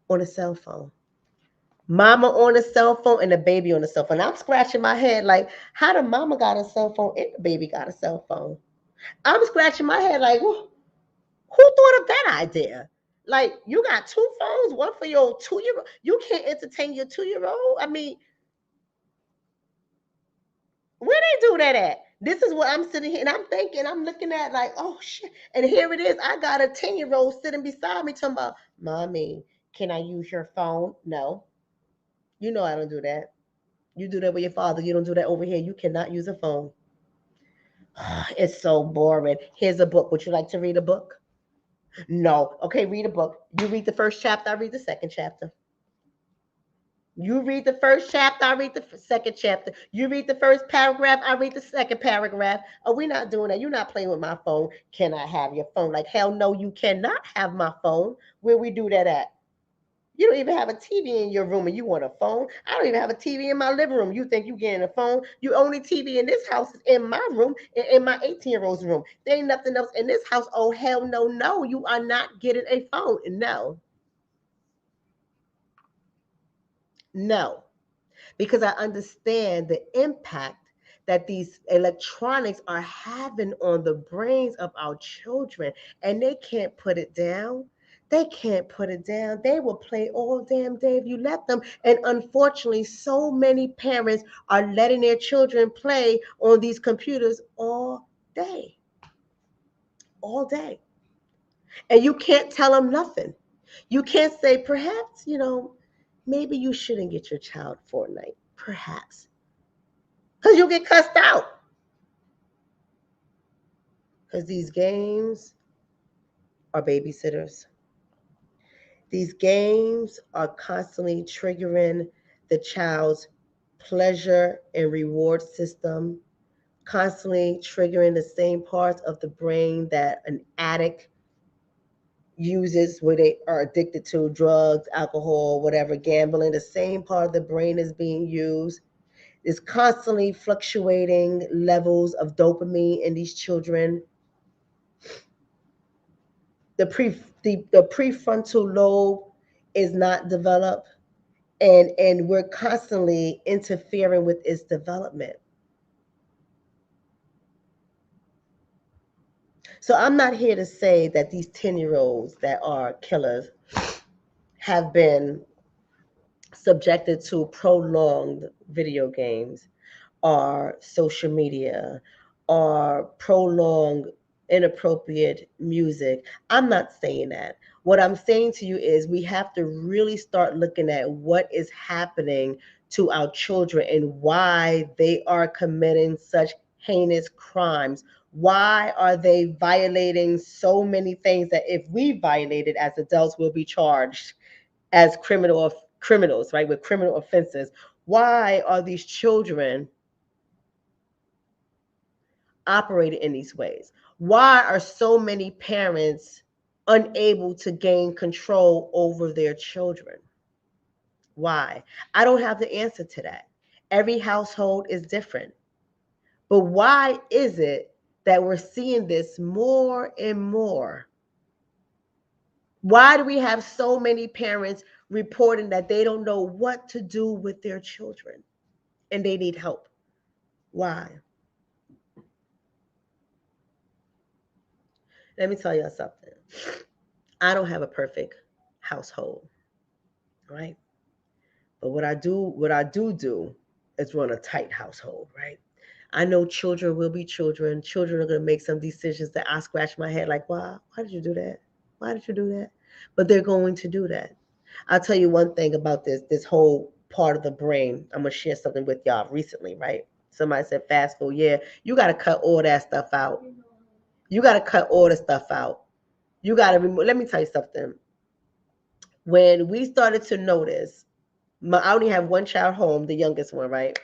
on a cell phone. Mama on a cell phone and the baby on a cell phone. I'm scratching my head like, how the mama got a cell phone and the baby got a cell phone? I'm scratching my head like, who thought of that idea? Like, you got two phones, one for your 2-year-old. You can't entertain your 2-year-old. I mean, where they do that at? This is what I'm sitting here and I'm thinking, I'm looking at like, oh shit. And here it is. I got a 10-year-old sitting beside me talking about, Mommy, can I use your phone? No. You know I don't do that. You do that with your father. You don't do that over here. You cannot use a phone. It's so boring. Here's a book. Would you like to read a book? No. Okay, read a book. You read the first chapter. I read the second chapter. You read the first chapter. I read the second chapter. You read the first paragraph. I read the second paragraph. Oh, we're not doing that. You're not playing with my phone. Can I have your phone? Like, hell no, you cannot have my phone. Where we do that at? You don't even have a TV in your room and you want a phone. I don't even have a TV in my living room. You think you getting a phone? You only TV in this house is in my room, in my 18-year-old's room. There ain't nothing else in this house. Oh, hell no, no. You are not getting a phone. No. No. Because I understand the impact that these electronics are having on the brains of our children, and they can't put it down. They can't put it down. They will play all damn day if you let them. And unfortunately, so many parents are letting their children play on these computers all day. All day. And you can't tell them nothing. You can't say, perhaps, maybe you shouldn't get your child Fortnite. Perhaps. Because you'll get cussed out. Because these games are babysitters. These games are constantly triggering the child's pleasure and reward system, constantly triggering the same parts of the brain that an addict uses where they are addicted to drugs, alcohol, whatever, gambling. The same part of the brain is being used. There's constantly fluctuating levels of dopamine in these children. The prefrontal lobe is not developed, and we're constantly interfering with its development. So I'm not here to say that these 10-year-olds that are killers have been subjected to prolonged video games or social media or prolonged inappropriate music. I'm not saying that. What I'm saying to you is we have to really start looking at what is happening to our children and why they are committing such heinous crimes. Why are they violating so many things that if we violated as adults, we'll be charged as criminals, right, with criminal offenses? Why are these children operated in these ways? Why are so many parents unable to gain control over their children? Why? I don't have the answer to that. Every household is different. But why is it that we're seeing this more and more? Why do we have so many parents reporting that they don't know what to do with their children and they need help? Why? Let me tell y'all something. I don't have a perfect household, right? But what I do is run a tight household, right? I know children will be children. Children are going to make some decisions that I scratch my head like, why did you do that? Why did you do that? But they're going to do that. I'll tell you one thing about this whole part of the brain. I'm going to share something with y'all recently, right? Somebody said fast food. Yeah, you got to cut all that stuff out. You got to cut all the stuff out. You got to remove. Let me tell you something. When we started to notice, I only have one child home, the youngest one, right?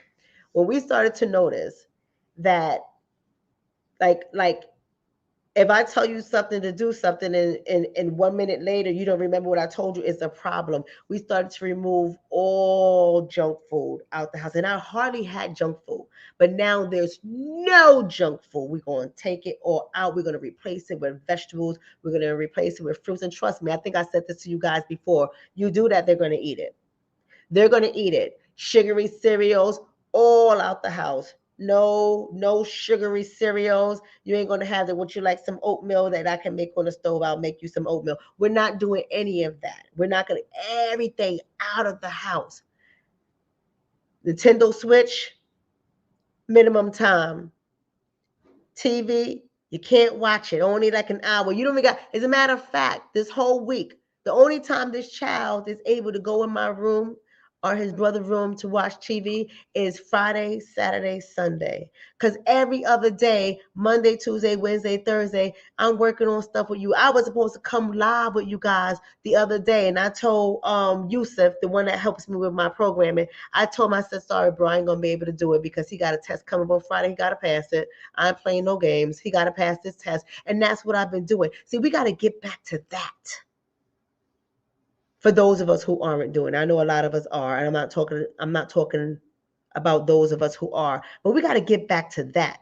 When we started to notice that, like if I tell you something to do something and 1 minute later you don't remember what I told you, it's a problem. We started to remove all junk food out the house. And I hardly had junk food. But now there's no junk food. We're going to take it all out. We're going to replace it with vegetables. We're going to replace it with fruits. And trust me, I think I said this to you guys before. You do that, they're going to eat it. They're going to eat it. Sugary cereals, all out the house. No sugary cereals. You ain't going to have that. Would you like some oatmeal that I can make on the stove? I'll make you some oatmeal. We're not doing any of that. We're not going to, everything out of the house. Nintendo Switch, minimum time. TV, you can't watch it. Only like an hour. You don't even got, as a matter of fact, this whole week, the only time this child is able to go in my room or his brother's room to watch TV is Friday, Saturday, Sunday. Because every other day, Monday, Tuesday, Wednesday, Thursday, I'm working on stuff with you. I was supposed to come live with you guys the other day, and I told Yusuf, the one that helps me with my programming, I told him, I said, sorry, bro, I ain't going to be able to do it because he got a test coming on Friday. He got to pass it. I ain't playing no games. He got to pass this test. And that's what I've been doing. See, we got to get back to that. For those of us who aren't doing it. I know a lot of us are, and I'm not talking about those of us who are, but we got to get back to that.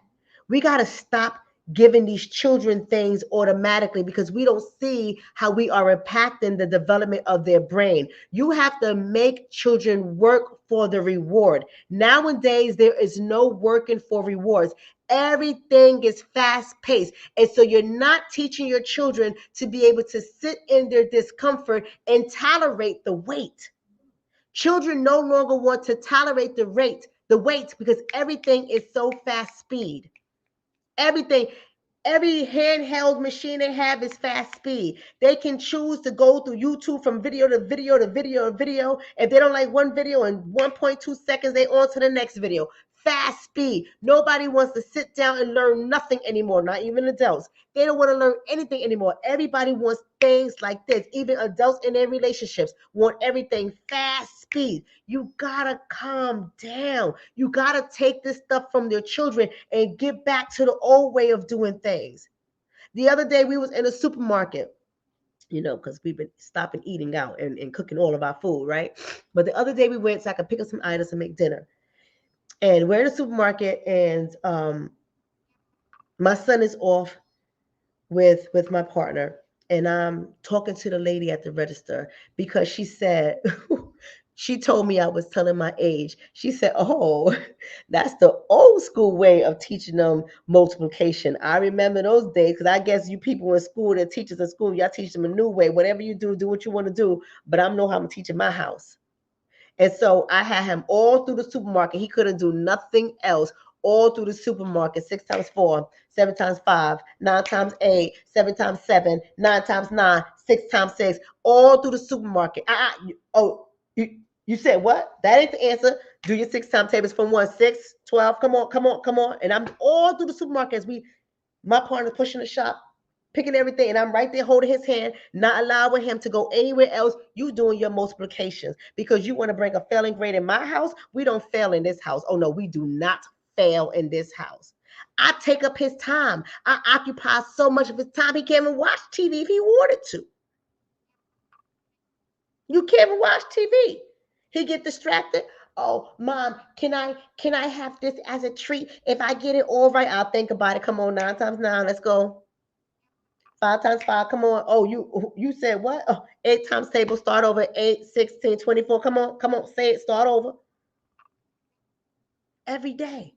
We got to stop giving these children things automatically because we don't see how we are impacting the development of their brain. You have to make children work for the reward. Nowadays, there is no working for rewards. Everything is fast paced. And so you're not teaching your children to be able to sit in their discomfort and tolerate the weight. Children no longer want to tolerate the weight because everything is so fast speed. Everything, every handheld machine they have is fast speed. They can choose to go through YouTube from video to video to video to video. If they don't like one video in 1.2 seconds, they on to the next video. Fast speed. Nobody wants to sit down and learn nothing anymore, not even adults. They don't want to learn anything anymore. Everybody wants things like this. Even adults in their relationships want everything fast speed. You gotta calm down. You gotta take this stuff from their children and get back to the old way of doing things. The other day we was in a supermarket, you know, because we've been stopping eating out and cooking all of our food, right? But the other day we went so I could pick up some items and make dinner. And we're in the supermarket, and my son is off with my partner, and I'm talking to the lady at the register because she said, she told me I was telling my age. She said, oh, that's the old school way of teaching them multiplication. I remember those days because I guess you people in school, the teachers in school, y'all teach them a new way. Whatever you do, do what you want to do, but I know how I'm teaching my house. And so I had him all through the supermarket. He couldn't do nothing else. All through the supermarket, 6 times 4, 7 times 5, 9 times 8, 7 times 7, 9 times 9, 6 times 6, all through the supermarket. You said what? That ain't the answer. Do your 6 times tables from 1, 6, 12. Come on. And I'm all through the supermarket as my partner pushing the shop, picking everything, and I'm right there holding his hand, not allowing him to go anywhere else. You doing your multiplications because you want to bring a failing grade in my house. We don't fail in this house. Oh no, we do not fail in this house. I take up his time. I occupy so much of his time he can't even watch TV if he wanted to. You can't even watch TV. He get distracted. Oh, mom, can I have this as a treat? If I get it all right, I'll think about it. Come on, 9 times 9, let's go. 5 times 5, come on. Oh, you said what? Oh, 8 times table, start over. 8, 16, 24. Come on, say it, start over. Every day.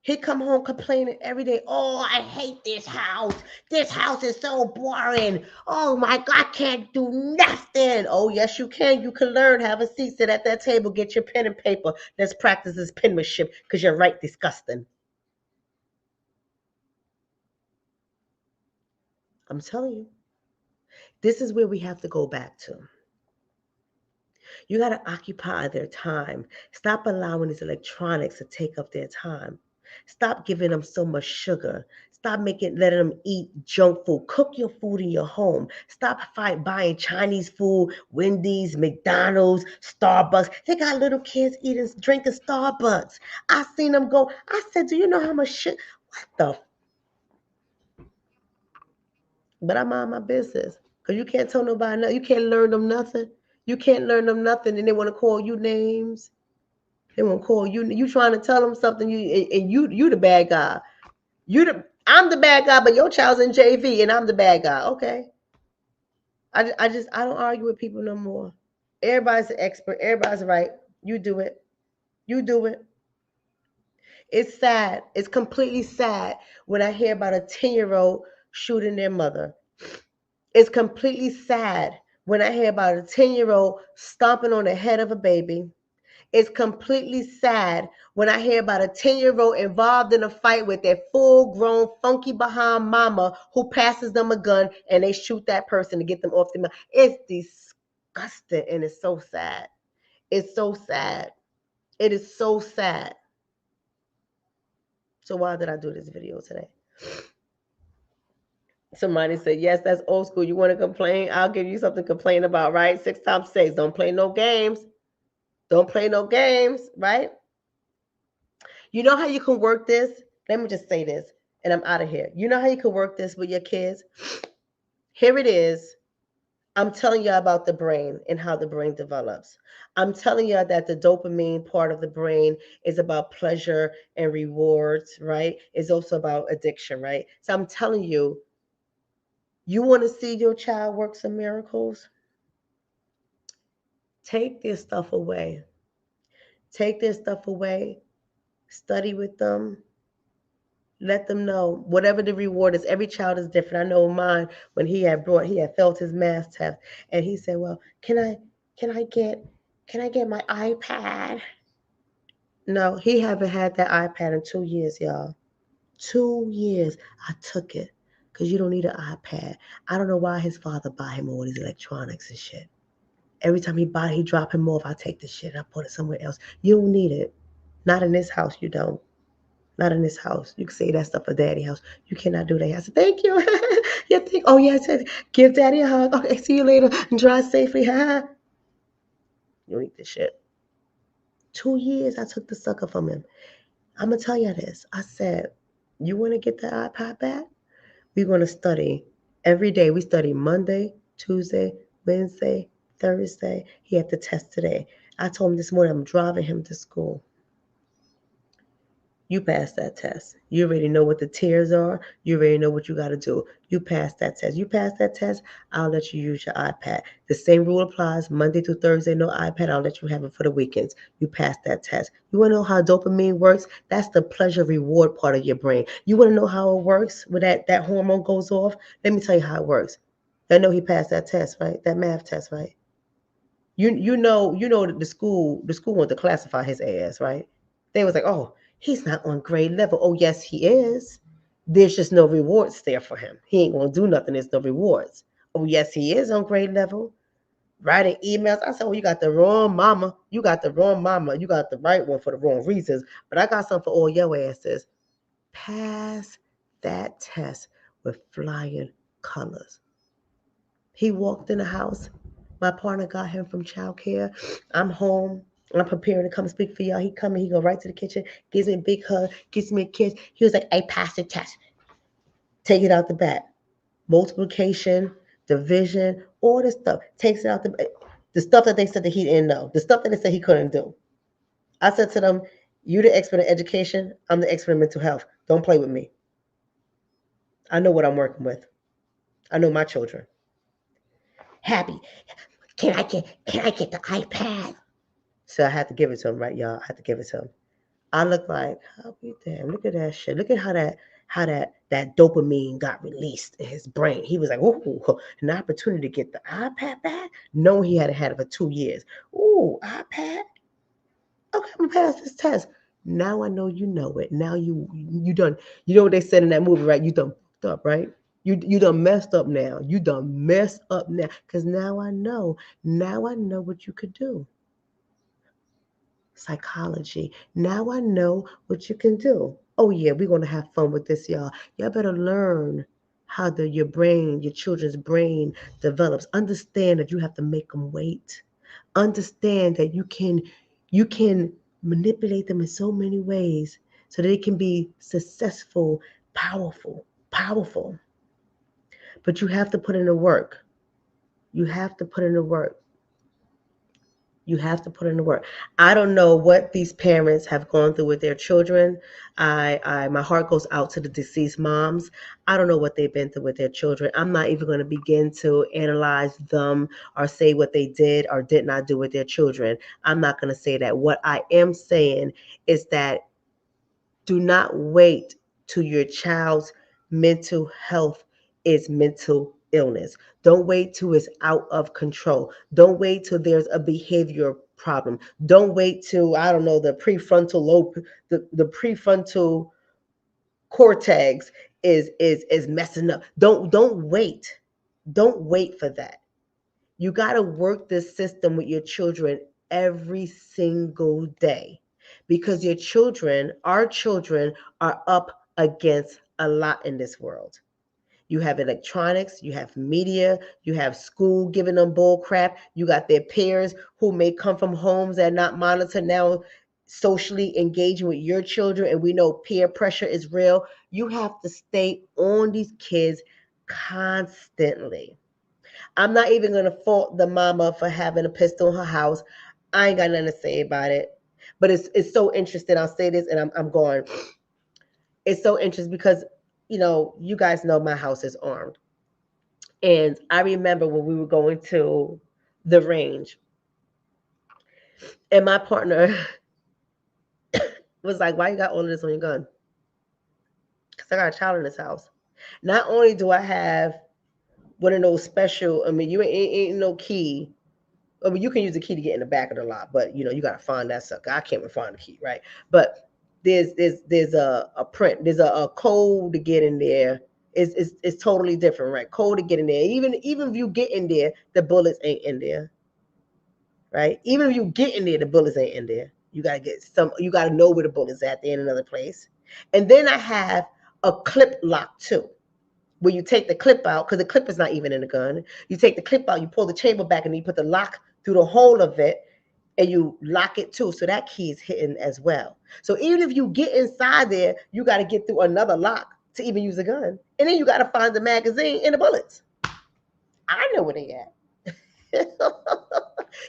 He come home complaining every day. Oh, I hate this house. This house is so boring. Oh my God, I can't do nothing. Oh, yes, you can. You can learn. Have a seat. Sit at that table. Get your pen and paper. Let's practice this penmanship because you're right disgusting. I'm telling you. This is where we have to go back to. You got to occupy their time. Stop allowing these electronics to take up their time. Stop giving them so much sugar. Stop letting them eat junk food. Cook your food in your home. Stop buying Chinese food, Wendy's, McDonald's, Starbucks. They got little kids drinking Starbucks. I seen them go. I said, do you know how much shit? What the? But I mind my business. Because you can't tell nobody nothing. You can't learn them nothing. You can't learn them nothing, and they want to call you names. They want to call you. You trying to tell them something. You the bad guy. I'm the bad guy, but your child's in JV, and I'm the bad guy. Okay. I don't argue with people no more. Everybody's an expert. Everybody's right. You do it. You do it. It's sad. It's completely sad when I hear about a 10-year-old shooting their mother. It's completely sad when I hear about a 10-year-old stomping on the head of a baby. It's completely sad when I hear about a 10-year-old involved in a fight with their full-grown, funky behind mama who passes them a gun and they shoot that person to get them off the mountain. It's disgusting and it's so sad. It's so sad. It is so sad. So why did I do this video today? Somebody said, yes, that's old school. You want to complain? I'll give you something to complain about, right? 6 times 6. Don't play no games. Don't play no games, right? You know how you can work this? Let me just say this, and I'm out of here. You know how you can work this with your kids? Here it is. I'm telling you about the brain and how the brain develops. I'm telling you that the dopamine part of the brain is about pleasure and rewards, right? It's also about addiction, right? So I'm telling you, you want to see your child work some miracles? Take their stuff away. Take their stuff away. Study with them. Let them know whatever the reward is. Every child is different. I know mine, when he had felt his math test, and he said, well, can I get my iPad? No, he haven't had that iPad in 2 years, y'all. 2 years. I took it because you don't need an iPad. I don't know why his father buy him all these electronics and shit. Every time he drop him off, I take the shit and I put it somewhere else. You don't need it. Not in this house, you don't. Not in this house. You can say that stuff for daddy house. You cannot do that. I said, thank you. Oh, yes. Give daddy a hug. Okay, see you later. Drive safely. You don't eat this shit. 2 years I took the sucker from him. I'm going to tell you this. I said, you want to get the iPad back? We're going to study every day. We study Monday, Tuesday, Wednesday, Thursday. He had to test today. I told him this morning I'm driving him to school. You pass that test. You already know what the tiers are. You already know what you got to do. You pass that test. You pass that test, I'll let you use your iPad. The same rule applies Monday through Thursday, no iPad. I'll let you have it for the weekends. You pass that test. You want to know how dopamine works? That's the pleasure reward part of your brain. You want to know how it works when that hormone goes off? Let me tell you how it works. I know he passed that test, right? That math test, right? You know that the school wanted to classify his ass, right? They was like, oh, he's not on grade level. Oh, yes, he is. There's just no rewards there for him. He ain't gonna do nothing. There's no rewards. Oh, yes, he is on grade level. Writing emails. I said, well, you got the wrong mama. You got the wrong mama. You got the right one for the wrong reasons. But I got something for all your asses. Pass that test with flying colors. He walked in the house. My partner got him from childcare. I'm home. I'm preparing to come speak for y'all. He coming. He go right to the kitchen, gives me a big hug, gives me a kiss. He was like, I passed the test. Take it out the back. Multiplication, division, all this stuff. Takes it out the stuff that they said that he didn't know. The stuff that they said he couldn't do. I said to them, you the expert in education. I'm the expert in mental health. Don't play with me. I know what I'm working with. I know my children. Happy. Can I get the iPad? So I had to give it to him, right, y'all? I had to give it to him. I look like, oh, damn, look at that shit. Look at how that dopamine got released in his brain. He was like, ooh, an opportunity to get the iPad back. No, he hadn't had it for 2 years. Ooh, iPad. Okay, I'm gonna pass this test. Now I know you know it. Now you done. You know what they said in that movie, right? You done fucked up, right? You done messed up now. You done messed up now. Cause now I know. Now I know what you could do. Psychology. Now I know what you can do. Oh yeah, we're gonna have fun with this, y'all. Y'all better learn how your brain, your children's brain develops. Understand that you have to make them wait. Understand that you can manipulate them in so many ways so they can be successful, powerful. But you have to put in the work. You have to put in the work. You have to put in the work. I don't know what these parents have gone through with their children. My heart goes out to the deceased moms. I don't know what they've been through with their children. I'm not even going to begin to analyze them or say what they did or did not do with their children. I'm not going to say that. What I am saying is that do not wait till your child's mental health is mental illness. Don't wait till it's out of control. Don't wait till there's a behavior problem. Don't wait till, I don't know, the prefrontal lobe, the prefrontal cortex is messing up. Don't wait. Don't wait for that. You got to work this system with your children every single day because our children are up against a lot in this world. You have electronics, you have media, you have school giving them bull crap. You got their peers who may come from homes that are not monitored now, socially engaging with your children. And we know peer pressure is real. You have to stay on these kids constantly. I'm not even going to fault the mama for having a pistol in her house. I ain't got nothing to say about it. But it's so interesting. I'll say this and I'm going. It's so interesting because, you guys know my house is armed. And I remember when we were going to the range and my partner was like, why you got all of this on your gun? Because I got a child in this house. Not only do I have one of those special, you ain't no key. You can use the key to get in the back of the lot, but you got to find that sucker. I can't even find the key, right? But there's a print, there's a code to get in there. It's totally different, right? Code to get in there. Even if you get in there, the bullets ain't in there, right? Even if you get in there, the bullets ain't in there. You gotta know where the bullets at. They're in another place. And then I have a clip lock too, where you take the clip out, because the clip is not even in the gun. You take the clip out, you pull the chamber back, and you put the lock through the hole of it, and you lock it too. So that key is hidden as well. So even if you get inside there, you got to get through another lock to even use a gun. And then you got to find the magazine and the bullets. I know where they at.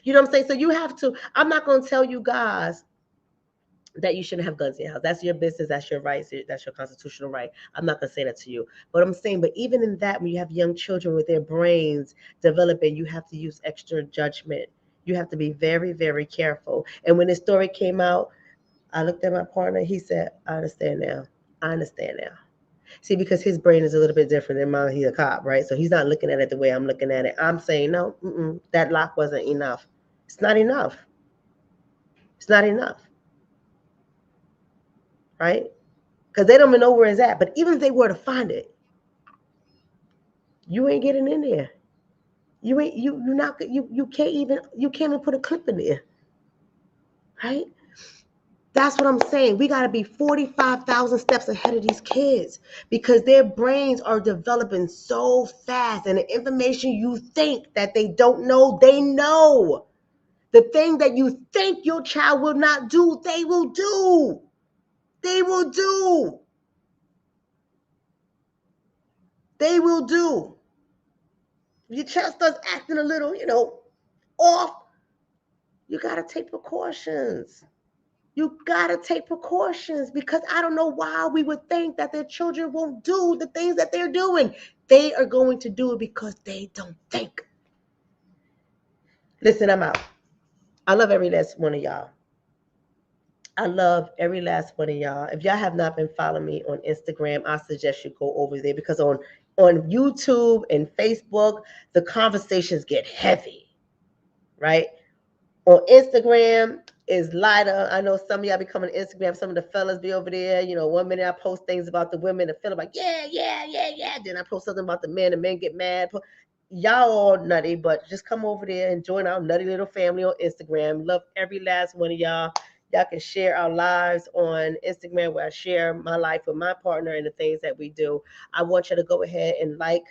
You know what I'm saying? So you have to, I'm not going to tell you guys that you shouldn't have guns in your house. That's your business. That's your right. That's your constitutional right. I'm not going to say that to you. But I'm saying, but even in that, when you have young children with their brains developing, you have to use extra judgment. You have to be very, very careful. And when this story came out, I looked at my partner. He said, I understand now. I understand now. See, because his brain is a little bit different than mine. He's a cop, right? So he's not looking at it the way I'm looking at it. I'm saying, no, that lock wasn't enough. It's not enough. It's not enough. Right? Because they don't even know where it's at. But even if they were to find it, you ain't getting in there. You can't even put a clip in there. Right? That's what I'm saying. We got to be 45,000 steps ahead of these kids because their brains are developing so fast. And the information you think that they don't know, they know. The thing that you think your child will not do, they will do. They will do. They will do. If your child starts acting a little, off, you got to take precautions. You got to take precautions because I don't know why we would think that their children won't do the things that they're doing. They are going to do it because they don't think. Listen, I'm out. I love every last one of y'all. I love every last one of y'all. If y'all have not been following me on Instagram, I suggest you go over there, because on YouTube and Facebook, the conversations get heavy, right? On Instagram is lighter. I know some of y'all be coming to Instagram. Some of the fellas be over there. You know, one minute I post things about the women, the fella like, yeah, yeah, yeah, yeah. Then I post something about the men get mad. Y'all all nutty, but just come over there and join our nutty little family on Instagram. Love every last one of y'all. Y'all can share our lives on Instagram, where I share my life with my partner and the things that we do. I want you to go ahead and like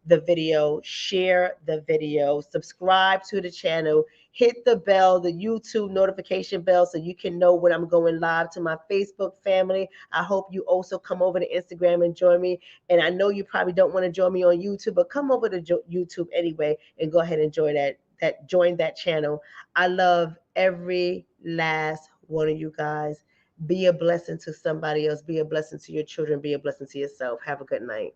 the video, share the video, subscribe to the channel, hit the bell, the YouTube notification bell, so you can know when I'm going live. To my Facebook family, I hope you also come over to Instagram and join me. And I know you probably don't want to join me on YouTube, but come over to YouTube anyway and go ahead and join that channel. I love every last one of you guys. Be a blessing to somebody else. Be a blessing to your children. Be a blessing to yourself. Have a good night.